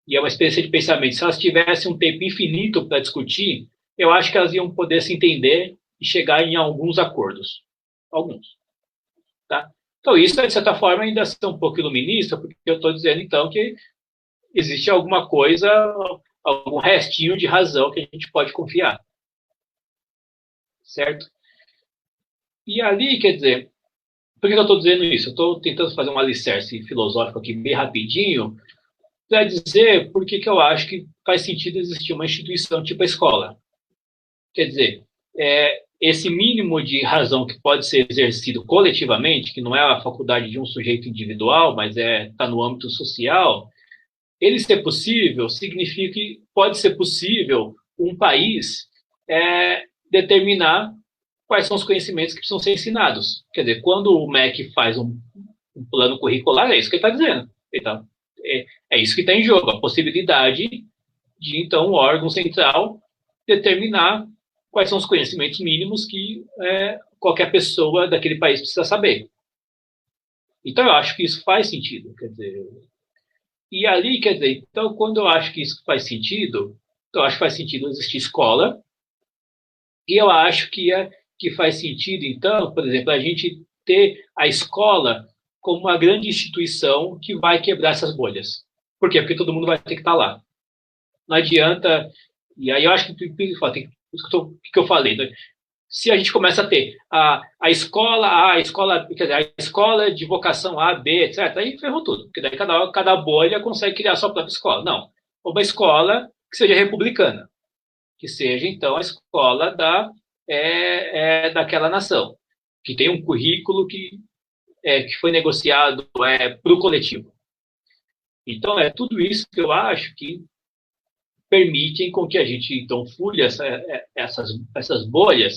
e é uma experiência de pensamento, se elas tivessem um tempo infinito para discutir, eu acho que elas iam poder se entender e chegar em alguns acordos. Alguns. Tá? Então, isso, de certa forma, ainda é um pouco iluminista, porque eu estou dizendo, então, que existe alguma coisa, algum restinho de razão que a gente pode confiar. Certo? E ali, quer dizer, por que eu estou dizendo isso? Eu estou tentando fazer um alicerce filosófico aqui bem rapidinho, para dizer por que eu acho que faz sentido existir uma instituição tipo a escola. Quer dizer, esse mínimo de razão que pode ser exercido coletivamente, que não é a faculdade de um sujeito individual, mas está no âmbito social, ele ser possível significa que pode ser possível um país determinar quais são os conhecimentos que precisam ser ensinados. Quer dizer, quando o MEC faz um plano curricular, é isso que ele está dizendo. É isso que está em jogo, a possibilidade de, então, um órgão central determinar quais são os conhecimentos mínimos que qualquer pessoa daquele país precisa saber. Então, eu acho que isso faz sentido. Quer dizer, e ali, quer dizer, então, quando eu acho que isso faz sentido, eu acho que faz sentido existir escola, e eu acho que faz sentido, então, por exemplo, a gente ter a escola como uma grande instituição que vai quebrar essas bolhas. Por quê? Porque todo mundo vai ter que estar lá. Não adianta... E aí eu acho que o que eu falei, né? Se a gente começa a ter a escola de vocação A, B, etc., aí ferrou tudo. Porque daí cada bolha consegue criar a sua própria escola. Não. uma escola que seja republicana, que seja, então, a escola daquela nação, que tem um currículo que foi negociado para o coletivo. Então, é tudo isso que eu acho que permitem com que a gente, então, fure essas bolhas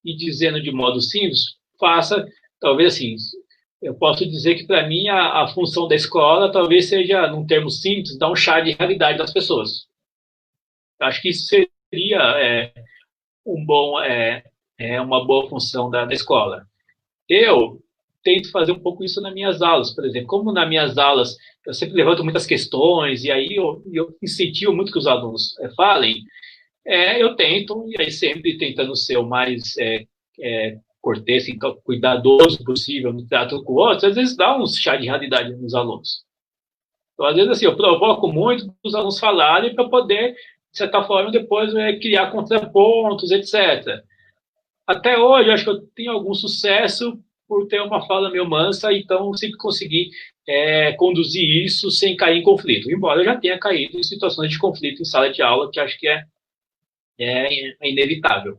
e, dizendo de modo simples, faça, talvez assim, eu posso dizer que, para mim, a função da escola talvez seja, num termo simples, dar um chá de realidade das pessoas. Eu acho que isso seria uma boa função da escola. Eu tento fazer um pouco isso nas minhas aulas, por exemplo. Como nas minhas aulas eu sempre levanto muitas questões, e aí eu incentivo muito que os alunos falem, eu tento, e aí sempre tentando ser o mais cortês, então, cuidadoso possível no trato com o outro, às vezes dá um chá de realidade nos alunos. Então, às vezes, assim, eu provoco muito os alunos falarem para poder, de certa forma, depois criar contrapontos, etc. Até hoje, eu acho que eu tenho algum sucesso por ter uma fala meio mansa, então sempre consegui conduzir isso sem cair em conflito. Embora eu já tenha caído em situações de conflito em sala de aula, que acho que é inevitável.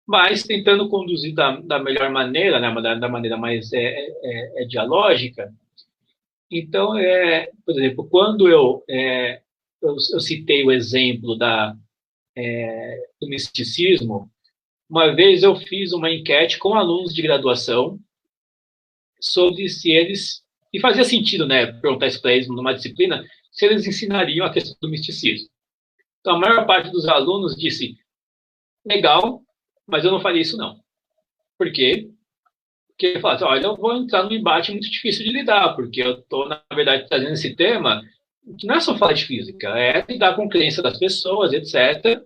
Mas tentando conduzir da melhor maneira, né, da maneira mais dialógica. Então, por exemplo, quando eu citei o exemplo do misticismo, uma vez eu fiz uma enquete com alunos de graduação sobre se eles, e fazia sentido, né, perguntar isso para eles numa disciplina, se eles ensinariam a questão do misticismo. Então, a maior parte dos alunos disse, legal, mas eu não faria isso não. Por quê? Porque ele fala assim, olha, eu vou entrar num embate muito difícil de lidar, porque eu estou, na verdade, trazendo esse tema, que não é só falar de física, é lidar com a crença das pessoas, etc.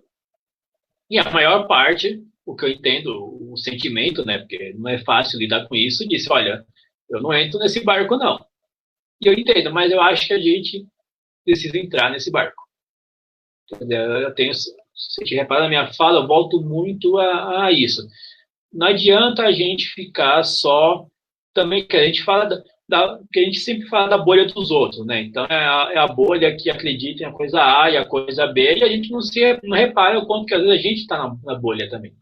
E a maior parte, o que eu entendo, o sentimento, né, porque não é fácil lidar com isso, disse, olha, eu não entro nesse barco, não. E eu entendo, mas eu acho que a gente precisa entrar nesse barco. Eu tenho, se você repara na minha fala, eu volto muito a isso. Não adianta a gente ficar só, também que a gente fala que a gente sempre fala da bolha dos outros, né? Então é a bolha que acredita em a coisa A e a coisa B, e a gente não repara o quanto que às vezes a gente está na bolha também.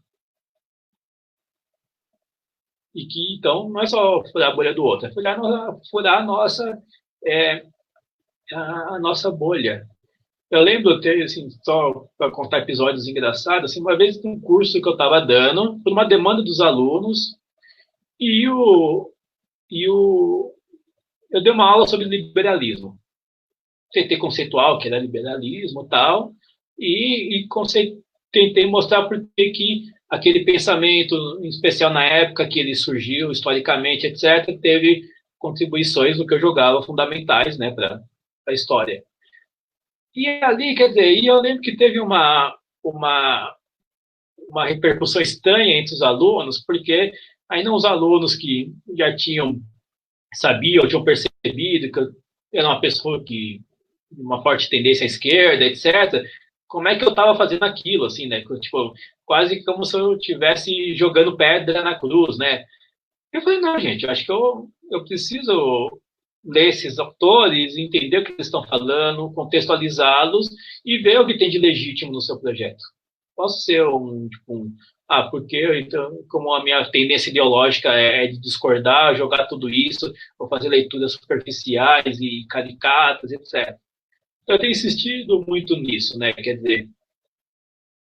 E que, então, não é só furar a bolha do outro, é furar a nossa bolha. Eu lembro, assim, só para contar episódios engraçados, assim, uma vez um curso que eu estava dando, por uma demanda dos alunos, e eu dei uma aula sobre liberalismo. Tentei conceituar o que era liberalismo e tal, e tentei mostrar por que aquele pensamento, em especial na época que ele surgiu, historicamente, etc., teve contribuições no que eu jogava fundamentais, né, para a história. E ali, quer dizer, eu lembro que teve uma repercussão estranha entre os alunos, porque aí não os alunos que já sabiam, tinham percebido que eu era uma pessoa que uma forte tendência à esquerda, etc. Como é que eu estava fazendo aquilo, assim, né? Tipo, quase como se eu estivesse jogando pedra na cruz, né? Eu falei, não, gente, eu acho que eu preciso ler esses autores, entender o que eles estão falando, contextualizá-los e ver o que tem de legítimo no seu projeto. Posso ser porque então, como a minha tendência ideológica é de discordar, jogar tudo isso, vou fazer leituras superficiais e caricatas, etc. Então, eu tenho insistido muito nisso, né? Quer dizer,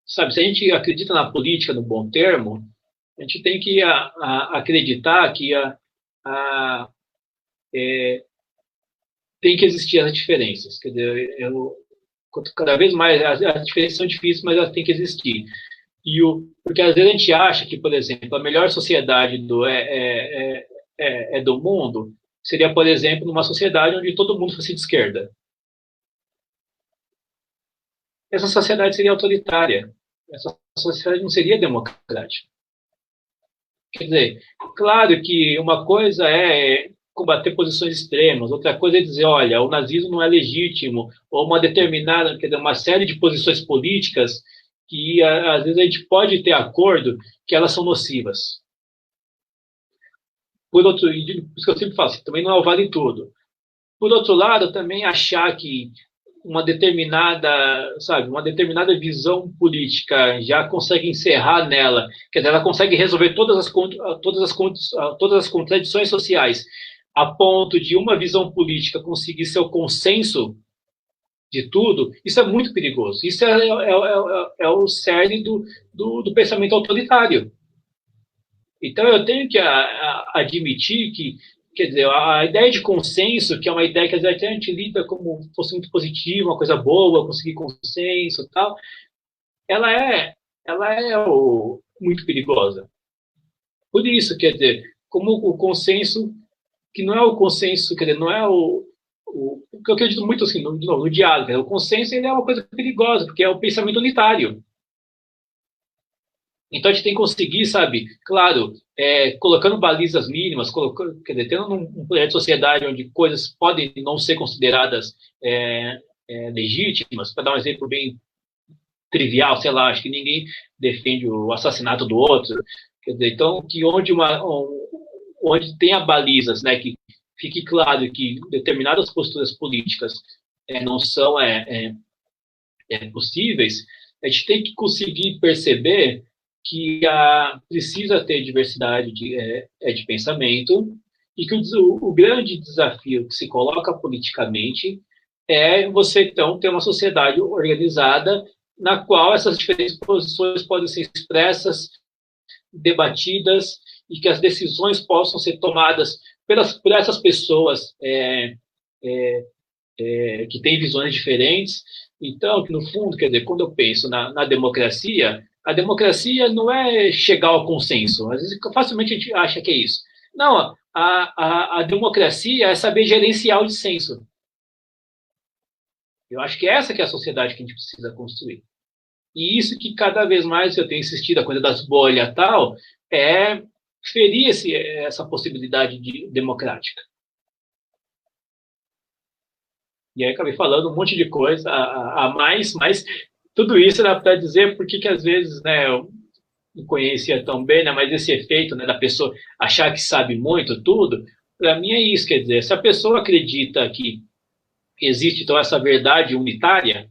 sabe, se a gente acredita na política, no bom termo, a gente tem que acreditar que tem que existir as diferenças. Quer dizer, cada vez mais as diferenças são difíceis, mas elas têm que existir. Porque às vezes a gente acha que, por exemplo, a melhor sociedade do mundo seria, por exemplo, numa sociedade onde todo mundo fosse de esquerda. Essa sociedade seria autoritária. Essa sociedade não seria democrática. Quer dizer, claro que uma coisa é combater posições extremas, outra coisa é dizer, olha, o nazismo não é legítimo, ou uma determinada, quer dizer, uma série de posições políticas que às vezes a gente pode ter acordo que elas são nocivas. Por outro, isso que eu sempre falo, também não é o vale tudo. Por outro lado, também achar que uma determinada, sabe, uma determinada visão política já consegue encerrar nela, quer dizer, ela consegue resolver todas as contradições sociais, a ponto de uma visão política conseguir ser o consenso de tudo, isso é muito perigoso. Isso é o cerne do pensamento autoritário. Então, eu tenho que admitir que, quer dizer, a ideia de consenso, que é uma ideia que às vezes a gente lida como fosse muito positiva, uma coisa boa, conseguir consenso e tal, ela é muito perigosa. Por isso, quer dizer, como o consenso, que não é o consenso, quer dizer, não é o que eu acredito muito assim, no diálogo, o consenso ele é uma coisa perigosa, porque é o pensamento unitário. Então, a gente tem que conseguir, sabe, claro, colocando balizas mínimas, quer dizer, tendo um projeto de sociedade onde coisas podem não ser consideradas legítimas, para dar um exemplo bem trivial, sei lá, acho que ninguém defende o assassinato do outro, quer dizer, então, que onde tenha balizas, né, que fique claro que determinadas posturas políticas não são possíveis, a gente tem que conseguir perceber que precisa ter diversidade de pensamento e que o grande desafio que se coloca politicamente é você, então, ter uma sociedade organizada na qual essas diferentes posições podem ser expressas, debatidas e que as decisões possam ser tomadas por essas pessoas que têm visões diferentes. Então, que no fundo, quer dizer, quando eu penso na democracia, a democracia não é chegar ao consenso. Às vezes, facilmente a gente acha que é isso. Não, a democracia é saber gerenciar o dissenso. Eu acho que essa que é a sociedade que a gente precisa construir. E isso que cada vez mais eu tenho insistido, a coisa das bolhas e tal, ferir essa possibilidade democrática. E aí acabei falando um monte de coisa a mais, mas tudo isso era para dizer porque que às vezes, né, eu não conhecia tão bem, né, mas esse efeito, né, da pessoa achar que sabe muito tudo, para mim é isso, quer dizer, se a pessoa acredita que existe então essa verdade unitária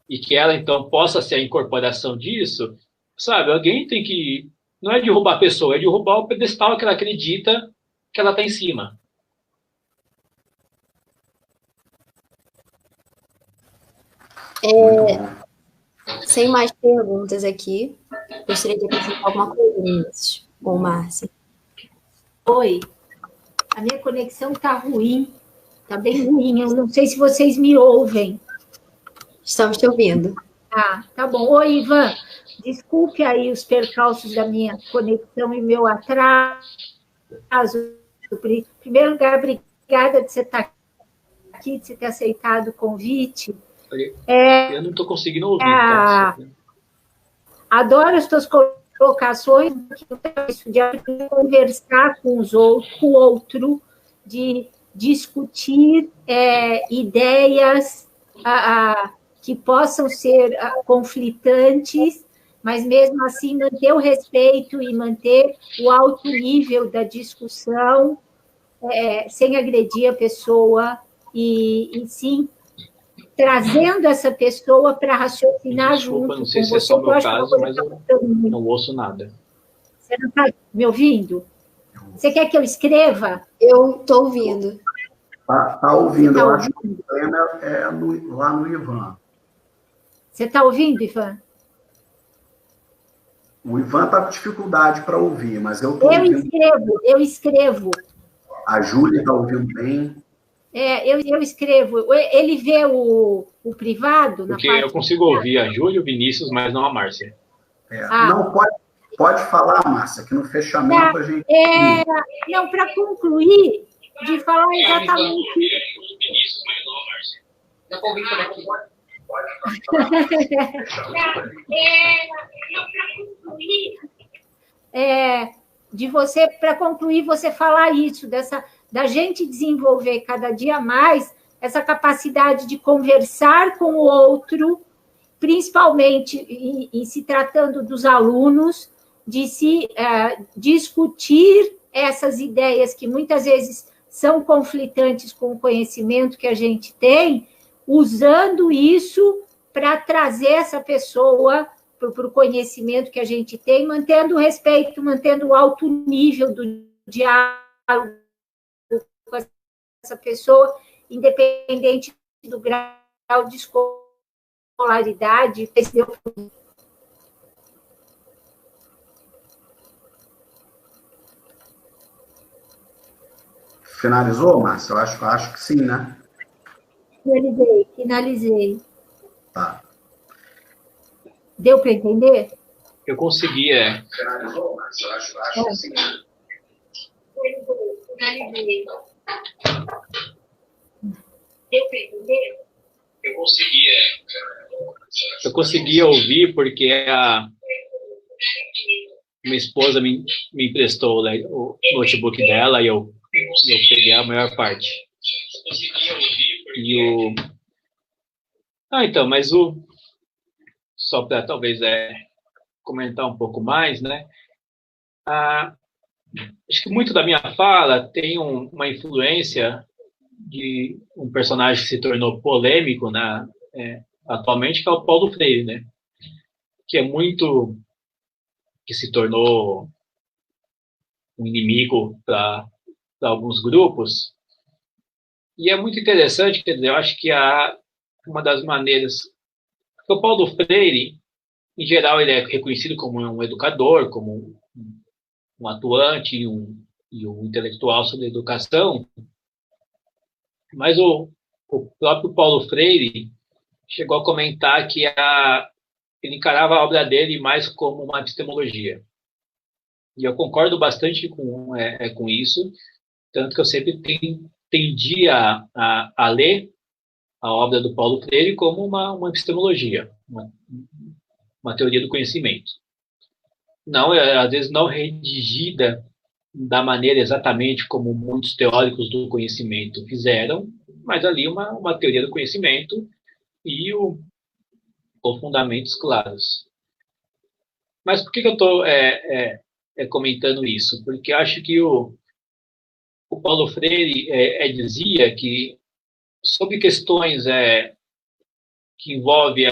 e que ela então possa ser a incorporação disso, sabe, alguém tem que, não é derrubar a pessoa, é derrubar o pedestal que ela acredita que ela está em cima. Sem mais perguntas aqui, gostaria de acrescentar alguma coisa com o Márcio. Oi, a minha conexão está ruim, está bem ruim, eu não sei se vocês me ouvem. Estamos te ouvindo. Tá bom. Oi, Ivan, desculpe aí os percalços da minha conexão e meu atraso. Em primeiro lugar, obrigada de você estar aqui, de você ter aceitado o convite. Eu não estou conseguindo ouvir. Adoro as tuas colocações de conversar com o outro, de discutir ideias que possam ser conflitantes, mas mesmo assim manter o respeito e manter o alto nível da discussão, sem agredir a pessoa e sim trazendo essa pessoa para raciocinar junto não sei com se você. É só meu caso, mas eu não ouço nada. Você não está me ouvindo? Você quer que eu escreva? Eu estou ouvindo. Está ouvindo. Eu acho que o problema é lá no Ivan. Você está ouvindo, Ivan? O Ivan está com dificuldade para ouvir, mas eu estou ouvindo. Eu escrevo. A Júlia está ouvindo bem. Eu escrevo. Ele vê o privado? Porque eu consigo ouvir a Júlia e o Vinícius, mas não a Márcia. Não, pode falar, Márcia, que no fechamento a gente... Não, para concluir, de falar exatamente... O Vinícius, mas não a Márcia. Eu convido por aqui. Para concluir, você falar isso, da gente desenvolver cada dia mais essa capacidade de conversar com o outro, principalmente em se tratando dos alunos, de se discutir essas ideias que muitas vezes são conflitantes com o conhecimento que a gente tem, usando isso para trazer essa pessoa para o conhecimento que a gente tem, mantendo o respeito, mantendo o alto nível do diálogo com essa pessoa, independente do grau de escolaridade. Finalizou, Márcia? Eu acho que sim, né? Finalizei. Tá. Deu para entender? Eu consegui, Finalizou, Márcia? Eu acho que sim. Finalizei. Deu para entender? Eu consegui ouvir porque minha esposa me emprestou, né, o notebook dela e eu peguei a maior parte. Então, mas só para talvez comentar um pouco mais, né? Acho que muito da minha fala tem uma influência de um personagem que se tornou polêmico, né, atualmente, que é o Paulo Freire, né? Que se tornou um inimigo para alguns grupos. E é muito interessante, quer dizer, eu acho que uma das maneiras... O Paulo Freire, em geral, ele é reconhecido como um educador, como um atuante e um intelectual sobre educação, mas o próprio Paulo Freire chegou a comentar que ele encarava a obra dele mais como uma epistemologia. E eu concordo bastante com isso, tanto que eu sempre tendi a ler a obra do Paulo Freire como uma epistemologia, uma teoria do conhecimento. Não, às vezes não redigida da maneira exatamente como muitos teóricos do conhecimento fizeram, mas ali uma teoria do conhecimento e com fundamentos claros. Mas por que eu estou comentando isso? Porque acho que o Paulo Freire dizia que sobre questões que envolvem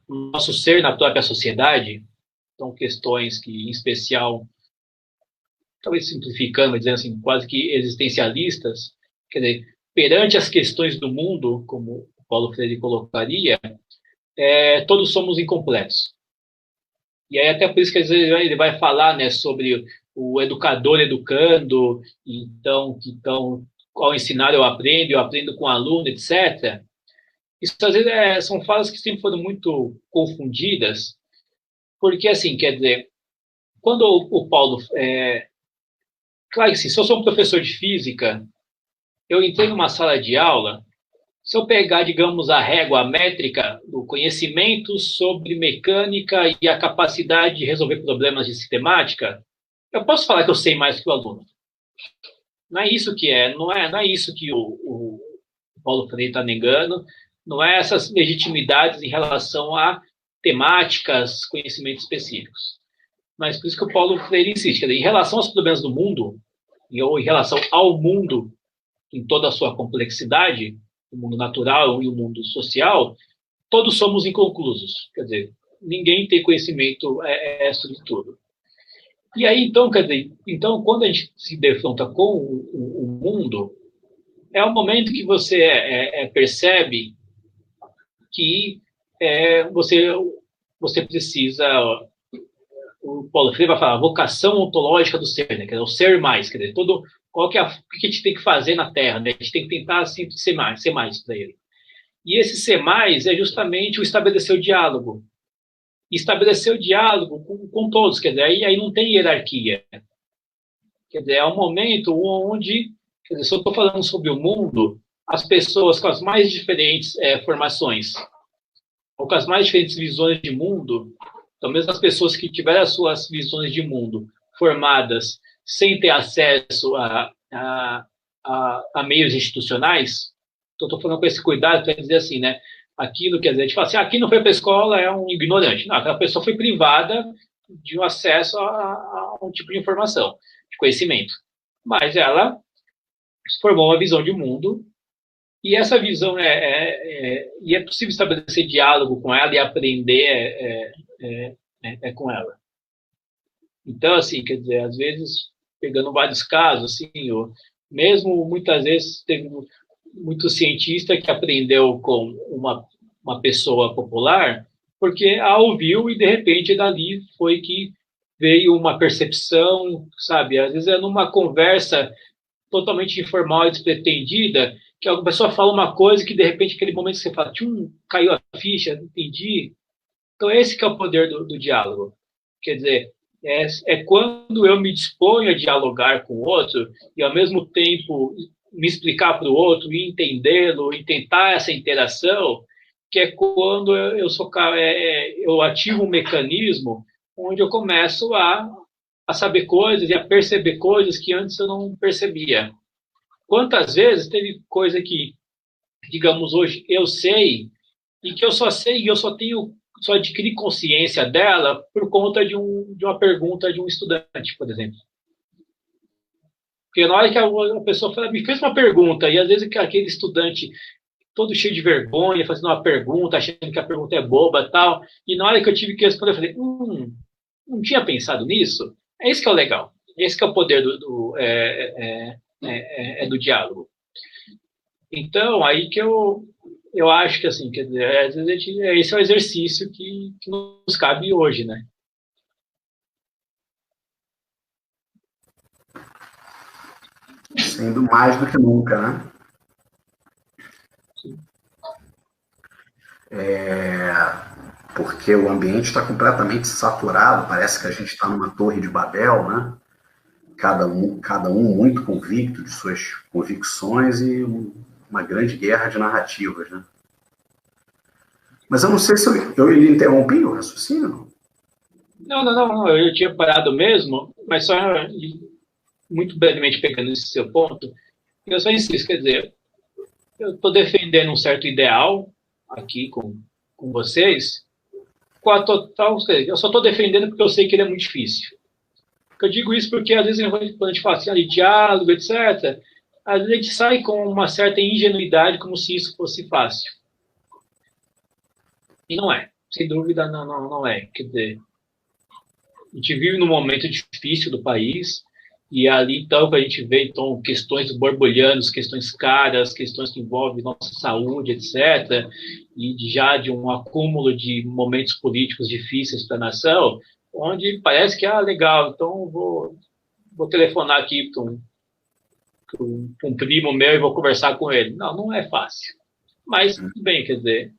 o nosso ser na própria sociedade, são questões que, em especial, talvez simplificando, dizendo assim, quase que existencialistas, quer dizer, perante as questões do mundo, como o Paulo Freire colocaria, todos somos incompletos. E aí até por isso que às vezes ele vai falar, né, sobre o educador educando, então ao ensinar eu aprendo com o aluno, etc. Isso às vezes são falas que sempre foram muito confundidas, porque assim, quer dizer, quando o Paulo... claro que sim, se eu sou um professor de física, eu entrei numa sala de aula, se eu pegar, digamos, a régua métrica do conhecimento sobre mecânica e a capacidade de resolver problemas de sistemática, eu posso falar que eu sei mais que o aluno. Não é isso que não é isso que o Paulo Freire está negando, não é essas legitimidades em relação a temáticas, conhecimentos específicos. Mas por isso que o Paulo Freire insiste, em relação aos problemas do mundo, ou em relação ao mundo em toda a sua complexidade, o mundo natural e o mundo social, todos somos inconclusos. Quer dizer, ninguém tem conhecimento sobre tudo. E aí, então, quer dizer, quando a gente se defronta com o mundo, é o momento que você percebe que você precisa... O Paulo Freire vai falar a vocação ontológica do ser, né? Quer dizer, o ser mais, quer dizer, o que a gente tem que fazer na Terra, né? A gente tem que tentar sempre ser mais para ele. E esse ser mais é justamente o estabelecer o diálogo. E estabelecer o diálogo com todos, quer dizer, aí não tem hierarquia. Quer dizer, é um momento onde, quer dizer, se eu estou falando sobre o mundo, as pessoas com as mais diferentes formações, ou com as mais diferentes visões de mundo, então mesmo as pessoas que tiveram as suas visões de mundo formadas sem ter acesso a meios institucionais, então estou falando com esse cuidado para dizer assim, né? Aquilo, quer dizer, a gente fala assim, aqui não foi para a escola, é um ignorante. Não, aquela pessoa foi privada de um acesso a um tipo de informação, de conhecimento. Mas ela formou uma visão de mundo E essa visão e é possível estabelecer diálogo com ela e aprender com ela. Então, assim, quer dizer, às vezes, pegando vários casos, assim, mesmo muitas vezes teve muito cientista que aprendeu com uma pessoa popular, porque a ouviu e, de repente, dali foi que veio uma percepção, sabe? Às vezes é numa conversa totalmente informal e despretendida, que a pessoa fala uma coisa que, de repente, aquele momento que você fala, caiu a ficha, entendi. Então, esse que é o poder do diálogo. Quer dizer, quando eu me disponho a dialogar com o outro e, ao mesmo tempo, me explicar para o outro e entendê-lo e tentar essa interação, que é quando eu ativo um mecanismo onde eu começo a saber coisas e a perceber coisas que antes eu não percebia. Quantas vezes teve coisa que, digamos, hoje eu sei e que eu só sei e eu só adquiri consciência dela por conta de uma pergunta de um estudante, por exemplo. Porque na hora que a pessoa me fez uma pergunta, e às vezes aquele estudante todo cheio de vergonha, fazendo uma pergunta, achando que a pergunta é boba e tal, e na hora que eu tive que responder, eu falei, não tinha pensado nisso? É isso que é o legal. Esse que é o poder do diálogo. Então, aí que eu acho que, assim, quer dizer, às vezes esse é o exercício que nos cabe hoje, né? Sendo mais do que nunca, né? Sim. Porque o ambiente está completamente saturado, parece que a gente está numa torre de Babel, né? Cada um muito convicto de suas convicções e uma grande guerra de narrativas, né? Mas eu não sei se eu lhe interrompi o raciocínio. Não, eu tinha parado mesmo, mas só muito brevemente pegando esse seu ponto, eu só insisto, quer dizer, eu estou defendendo um certo ideal aqui com vocês, com a total, eu só estou defendendo porque eu sei que ele é muito difícil. Eu digo isso porque, às vezes, quando a gente fala assim, de diálogo, etc., às vezes a gente sai com uma certa ingenuidade, como se isso fosse fácil. E não é. Sem dúvida, não é. Quer dizer, a gente vive num momento difícil do país, e ali, então, a gente vê, então, questões borbulhando, questões caras, questões que envolvem nossa saúde, etc., e já de um acúmulo de momentos políticos difíceis para a nação, onde parece que, legal, então vou telefonar aqui para um primo meu e vou conversar com ele. Não é fácil. Mas, tudo bem, quer dizer,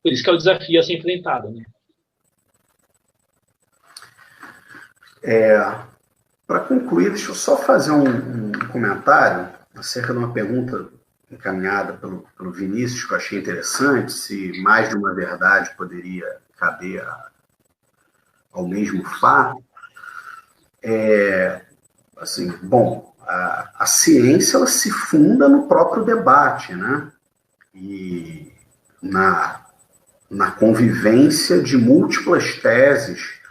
por isso que é o desafio a ser enfrentado, né? Para concluir, deixa eu só fazer um comentário acerca de uma pergunta encaminhada pelo Vinícius, que eu achei interessante, se mais de uma verdade poderia caber ao mesmo fato. Assim, bom, a ciência ela se funda no próprio debate, né? E na convivência de múltiplas teses,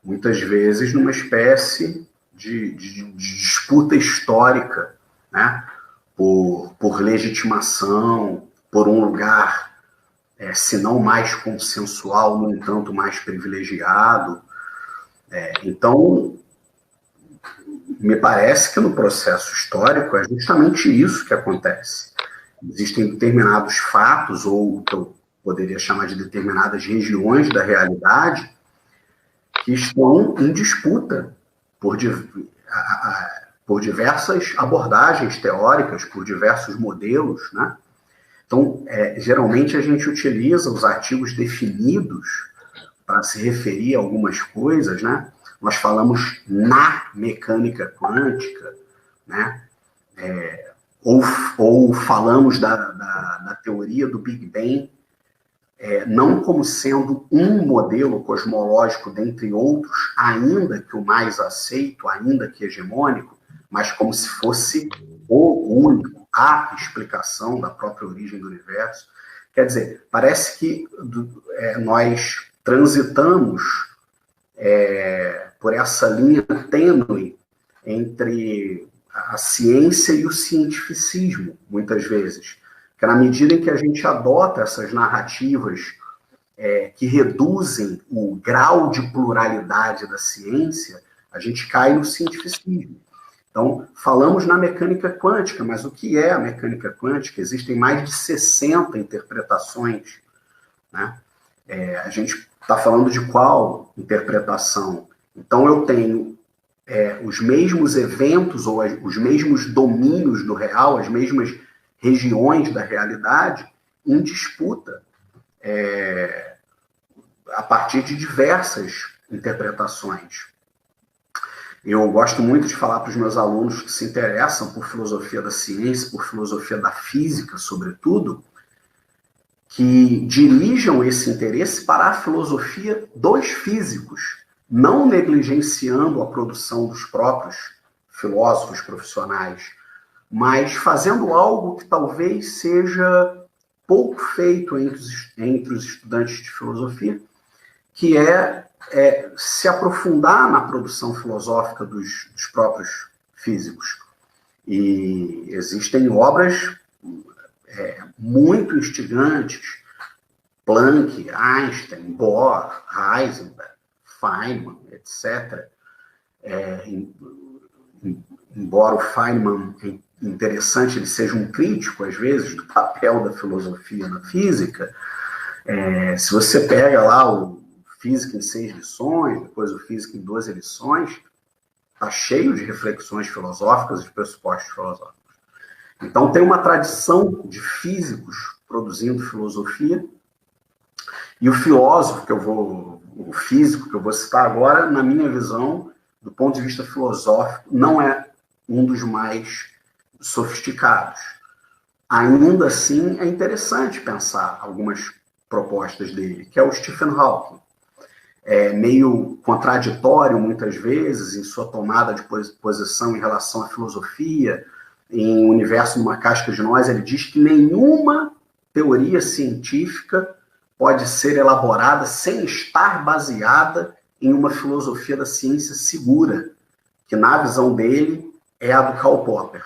muitas vezes numa espécie de disputa histórica, né? Por legitimação, por um lugar, se não mais consensual, no entanto, mais privilegiado. Então, me parece que no processo histórico é justamente isso que acontece. Existem determinados fatos, ou que eu poderia chamar de determinadas regiões da realidade, que estão em disputa por diversas abordagens teóricas, por diversos modelos, né? Então, geralmente a gente utiliza os artigos definidos para se referir a algumas coisas, né? Nós falamos na mecânica quântica, né? Ou falamos da teoria do Big Bang, não como sendo um modelo cosmológico dentre outros, ainda que o mais aceito, ainda que hegemônico, mas como se fosse o único, a explicação da própria origem do universo. Quer dizer, parece que nós transitamos por essa linha tênue entre a ciência e o cientificismo, muitas vezes. Porque na medida em que a gente adota essas narrativas que reduzem o grau de pluralidade da ciência, a gente cai no cientificismo. Então, falamos na mecânica quântica, mas o que é a mecânica quântica? Existem mais de 60 interpretações, né? A gente está falando de qual interpretação? Então, eu tenho os mesmos eventos ou os mesmos domínios do real, as mesmas regiões da realidade em disputa a partir de diversas interpretações. Eu gosto muito de falar para os meus alunos que se interessam por filosofia da ciência, por filosofia da física, sobretudo, que dirijam esse interesse para a filosofia dos físicos, não negligenciando a produção dos próprios filósofos profissionais, mas fazendo algo que talvez seja pouco feito entre os estudantes de filosofia, que é se aprofundar na produção filosófica dos próprios físicos. E existem obras muito instigantes, Planck, Einstein, Bohr, Heisenberg, Feynman, etc. Embora o Feynman, interessante, ele seja um crítico, às vezes, do papel da filosofia na física, se você pega lá o Física em 6 lições, depois o Física em 12 lições, está cheio de reflexões filosóficas e de pressupostos filosóficos. Então, tem uma tradição de físicos produzindo filosofia, e o físico que eu vou citar agora, na minha visão, do ponto de vista filosófico, não é um dos mais sofisticados. Ainda assim, é interessante pensar algumas propostas dele, que é o Stephen Hawking. Meio contraditório, muitas vezes, em sua tomada de posição em relação à filosofia, em O Universo numa Casca de Nós, ele diz que nenhuma teoria científica pode ser elaborada sem estar baseada em uma filosofia da ciência segura, que, na visão dele, é a do Karl Popper.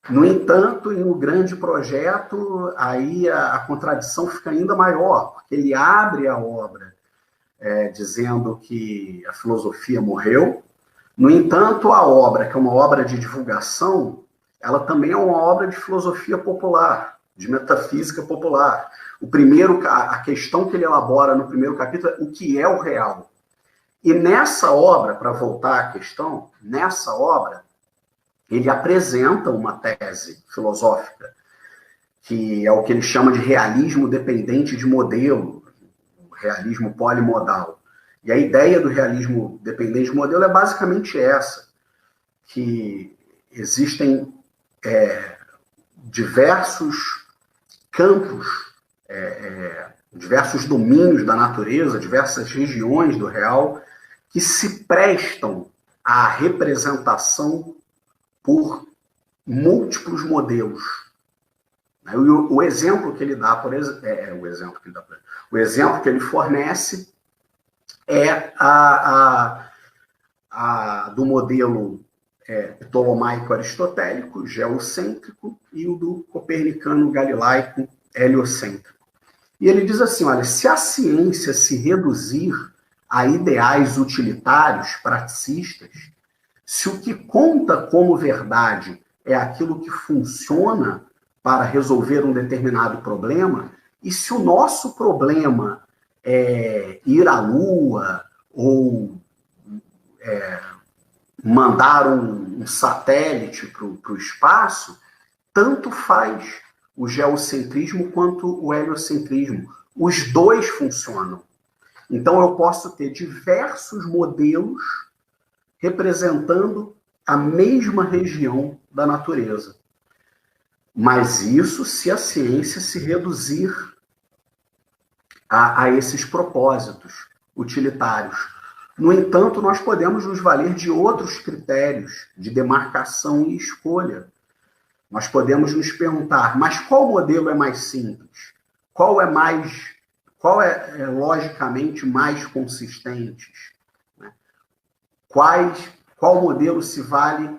No entanto, em um grande projeto, aí a contradição fica ainda maior, porque ele abre a obra dizendo que a filosofia morreu. No entanto, a obra, que é uma obra de divulgação, ela também é uma obra de filosofia popular, de metafísica popular. A questão que ele elabora no primeiro capítulo é o que é o real. E nessa obra, para voltar à questão, nessa obra, ele apresenta uma tese filosófica, que é o que ele chama de realismo dependente de modelo, realismo polimodal. E a ideia do realismo dependente de modelo é basicamente essa, que existem diversos campos, diversos domínios da natureza, diversas regiões do real, que se prestam à representação por múltiplos modelos. O exemplo que ele dá, o exemplo que ele fornece é do modelo ptolomaico aristotélico, geocêntrico, e o do copernicano galilaico, heliocêntrico. E ele diz assim, olha, se a ciência se reduzir a ideais utilitários, praticistas, se o que conta como verdade é aquilo que funciona para resolver um determinado problema, e se o nosso problema é ir à Lua ou mandar um satélite para o espaço, tanto faz o geocentrismo quanto o heliocentrismo. Os dois funcionam. Então, eu posso ter diversos modelos representando a mesma região da natureza. Mas isso se a ciência se reduzir a esses propósitos utilitários. No entanto, nós podemos nos valer de outros critérios de demarcação e escolha. Nós podemos nos perguntar, mas qual modelo é mais simples? Qual é logicamente mais consistente? Qual modelo se vale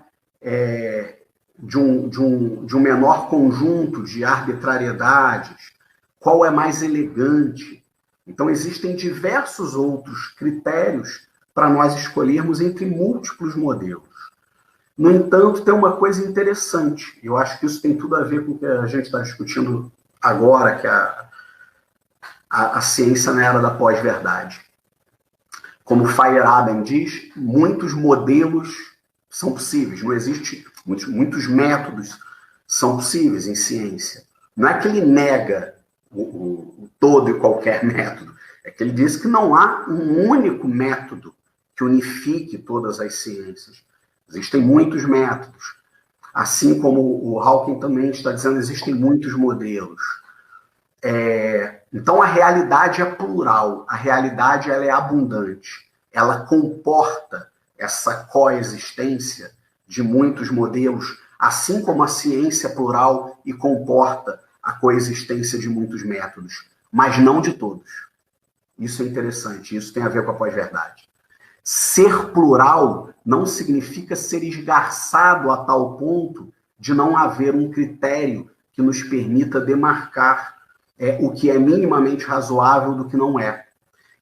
de um menor conjunto de arbitrariedades? Qual é mais elegante? Então, existem diversos outros critérios para nós escolhermos entre múltiplos modelos. No entanto, tem uma coisa interessante, eu acho que isso tem tudo a ver com o que a gente está discutindo agora, que é a ciência na era da pós-verdade. Como Feyerabend diz, muitos modelos são possíveis, não existe, muitos métodos são possíveis em ciência. Não é que ele nega o todo e qualquer método, é que ele diz que não há um único método que unifique todas as ciências. Existem muitos métodos. Assim como o Hawking também está dizendo, existem muitos modelos. Então, a realidade é plural, a realidade ela é abundante. Ela comporta essa coexistência de muitos modelos, assim como a ciência é plural e comporta a coexistência de muitos métodos, mas não de todos. Isso é interessante, isso tem a ver com a pós-verdade. Ser plural não significa ser esgarçado a tal ponto de não haver um critério que nos permita demarcar o que é minimamente razoável do que não é.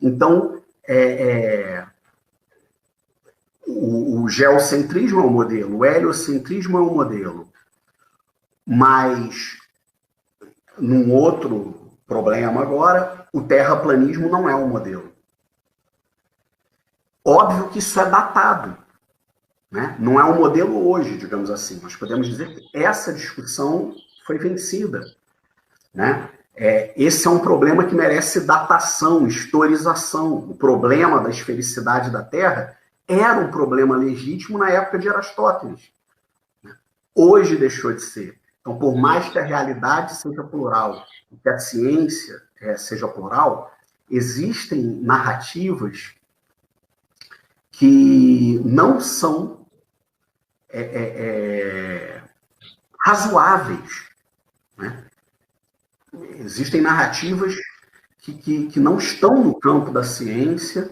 Então, o geocentrismo é um modelo, o heliocentrismo é um modelo, mas, num outro problema agora, o terraplanismo não é um modelo. Óbvio que isso é datado, né? Não é um modelo hoje, digamos assim. Nós podemos dizer que essa discussão foi vencida, né? Esse é um problema que merece datação, historização. O problema da esfericidade da Terra era um problema legítimo na época de Aristóteles. Hoje deixou de ser. Então, por mais que a realidade seja plural, que a ciência seja plural, existem narrativas que não são razoáveis, né? Existem narrativas que não estão no campo da ciência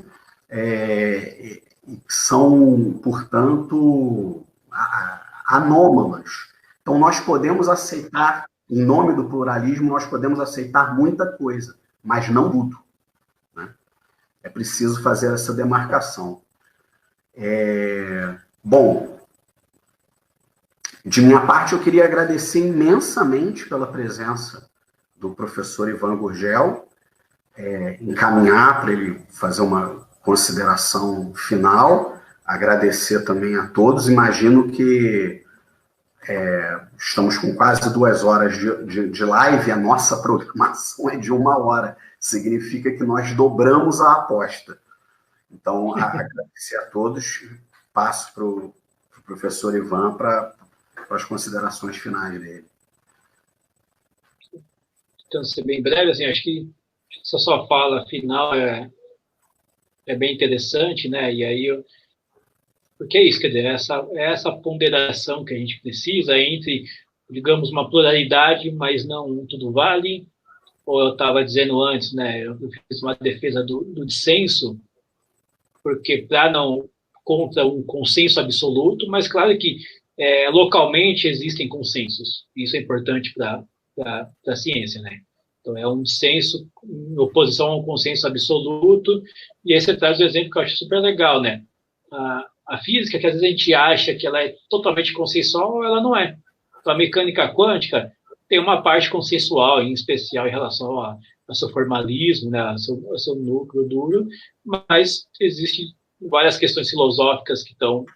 e que são, portanto, anômalas. Então, nós podemos aceitar, em nome do pluralismo, nós podemos aceitar muita coisa, mas não tudo, né? É preciso fazer essa demarcação. Bom, de minha parte, eu queria agradecer imensamente pela presença do professor Ivan Gurgel, encaminhar para ele fazer uma consideração final, agradecer também a todos. Imagino que estamos com quase 2 horas de live, a nossa programação é de 1 hora, significa que nós dobramos a aposta. Então, agradecer a todos, passo para o professor Ivan para as considerações finais dele. Então, ser bem breve, assim, acho que essa sua fala final é bem interessante, né? E aí, porque é isso, quer dizer, essa ponderação que a gente precisa entre, digamos, uma pluralidade, mas não um tudo vale, ou eu estava dizendo antes, né? Eu fiz uma defesa do dissenso, porque para não contra um consenso absoluto, mas claro que localmente existem consensos. Isso é importante para a ciência, né? Então, é um dissenso em oposição a um consenso absoluto, e aí você traz um exemplo que eu acho super legal, né? A física, que às vezes a gente acha que ela é totalmente consensual, ela não é. Então, a mecânica quântica tem uma parte consensual, em especial em relação ao seu formalismo, né, ao seu núcleo duro, mas existem várias questões filosóficas que estão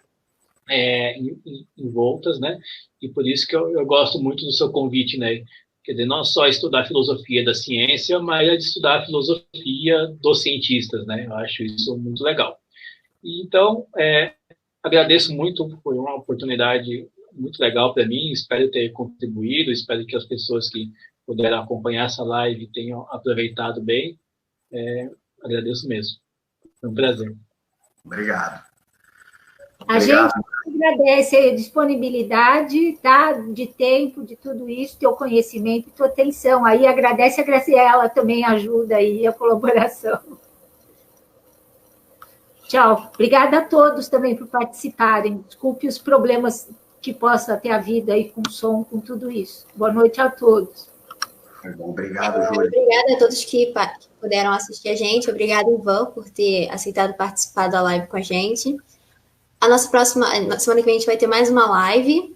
envoltas, né? E por isso que eu gosto muito do seu convite, né? Quer dizer, não só estudar a filosofia da ciência, mas de estudar a filosofia dos cientistas, né? Eu acho isso muito legal. E, então, agradeço muito, foi uma oportunidade muito legal para mim, espero ter contribuído, espero que as pessoas que puderam acompanhar essa live tenham aproveitado bem. Agradeço mesmo. Foi um prazer. Obrigado. A gente agradece a disponibilidade, tá, de tempo, de tudo isso, teu conhecimento e tua atenção. Aí agradece a Graciela também ajuda aí, a colaboração. Tchau. Obrigada a todos também por participarem. Desculpe os problemas que possa ter a vida aí com som, com tudo isso. Boa noite a todos. Obrigado, Júlia. Obrigada a todos que puderam assistir a gente. Obrigada, Ivan, por ter aceitado participar da live com a gente. A nossa na semana que vem, a gente vai ter mais uma live.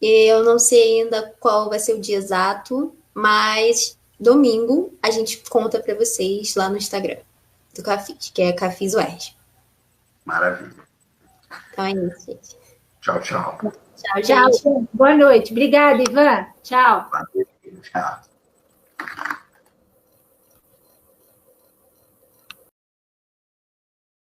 Eu não sei ainda qual vai ser o dia exato, mas domingo a gente conta para vocês lá no Instagram do Cafis, que é Cafis UERJ. Maravilha. Então é isso, gente. Tchau, tchau. Tchau, gente. Tchau. Boa noite. Obrigada, Ivan. Tchau. Tchau.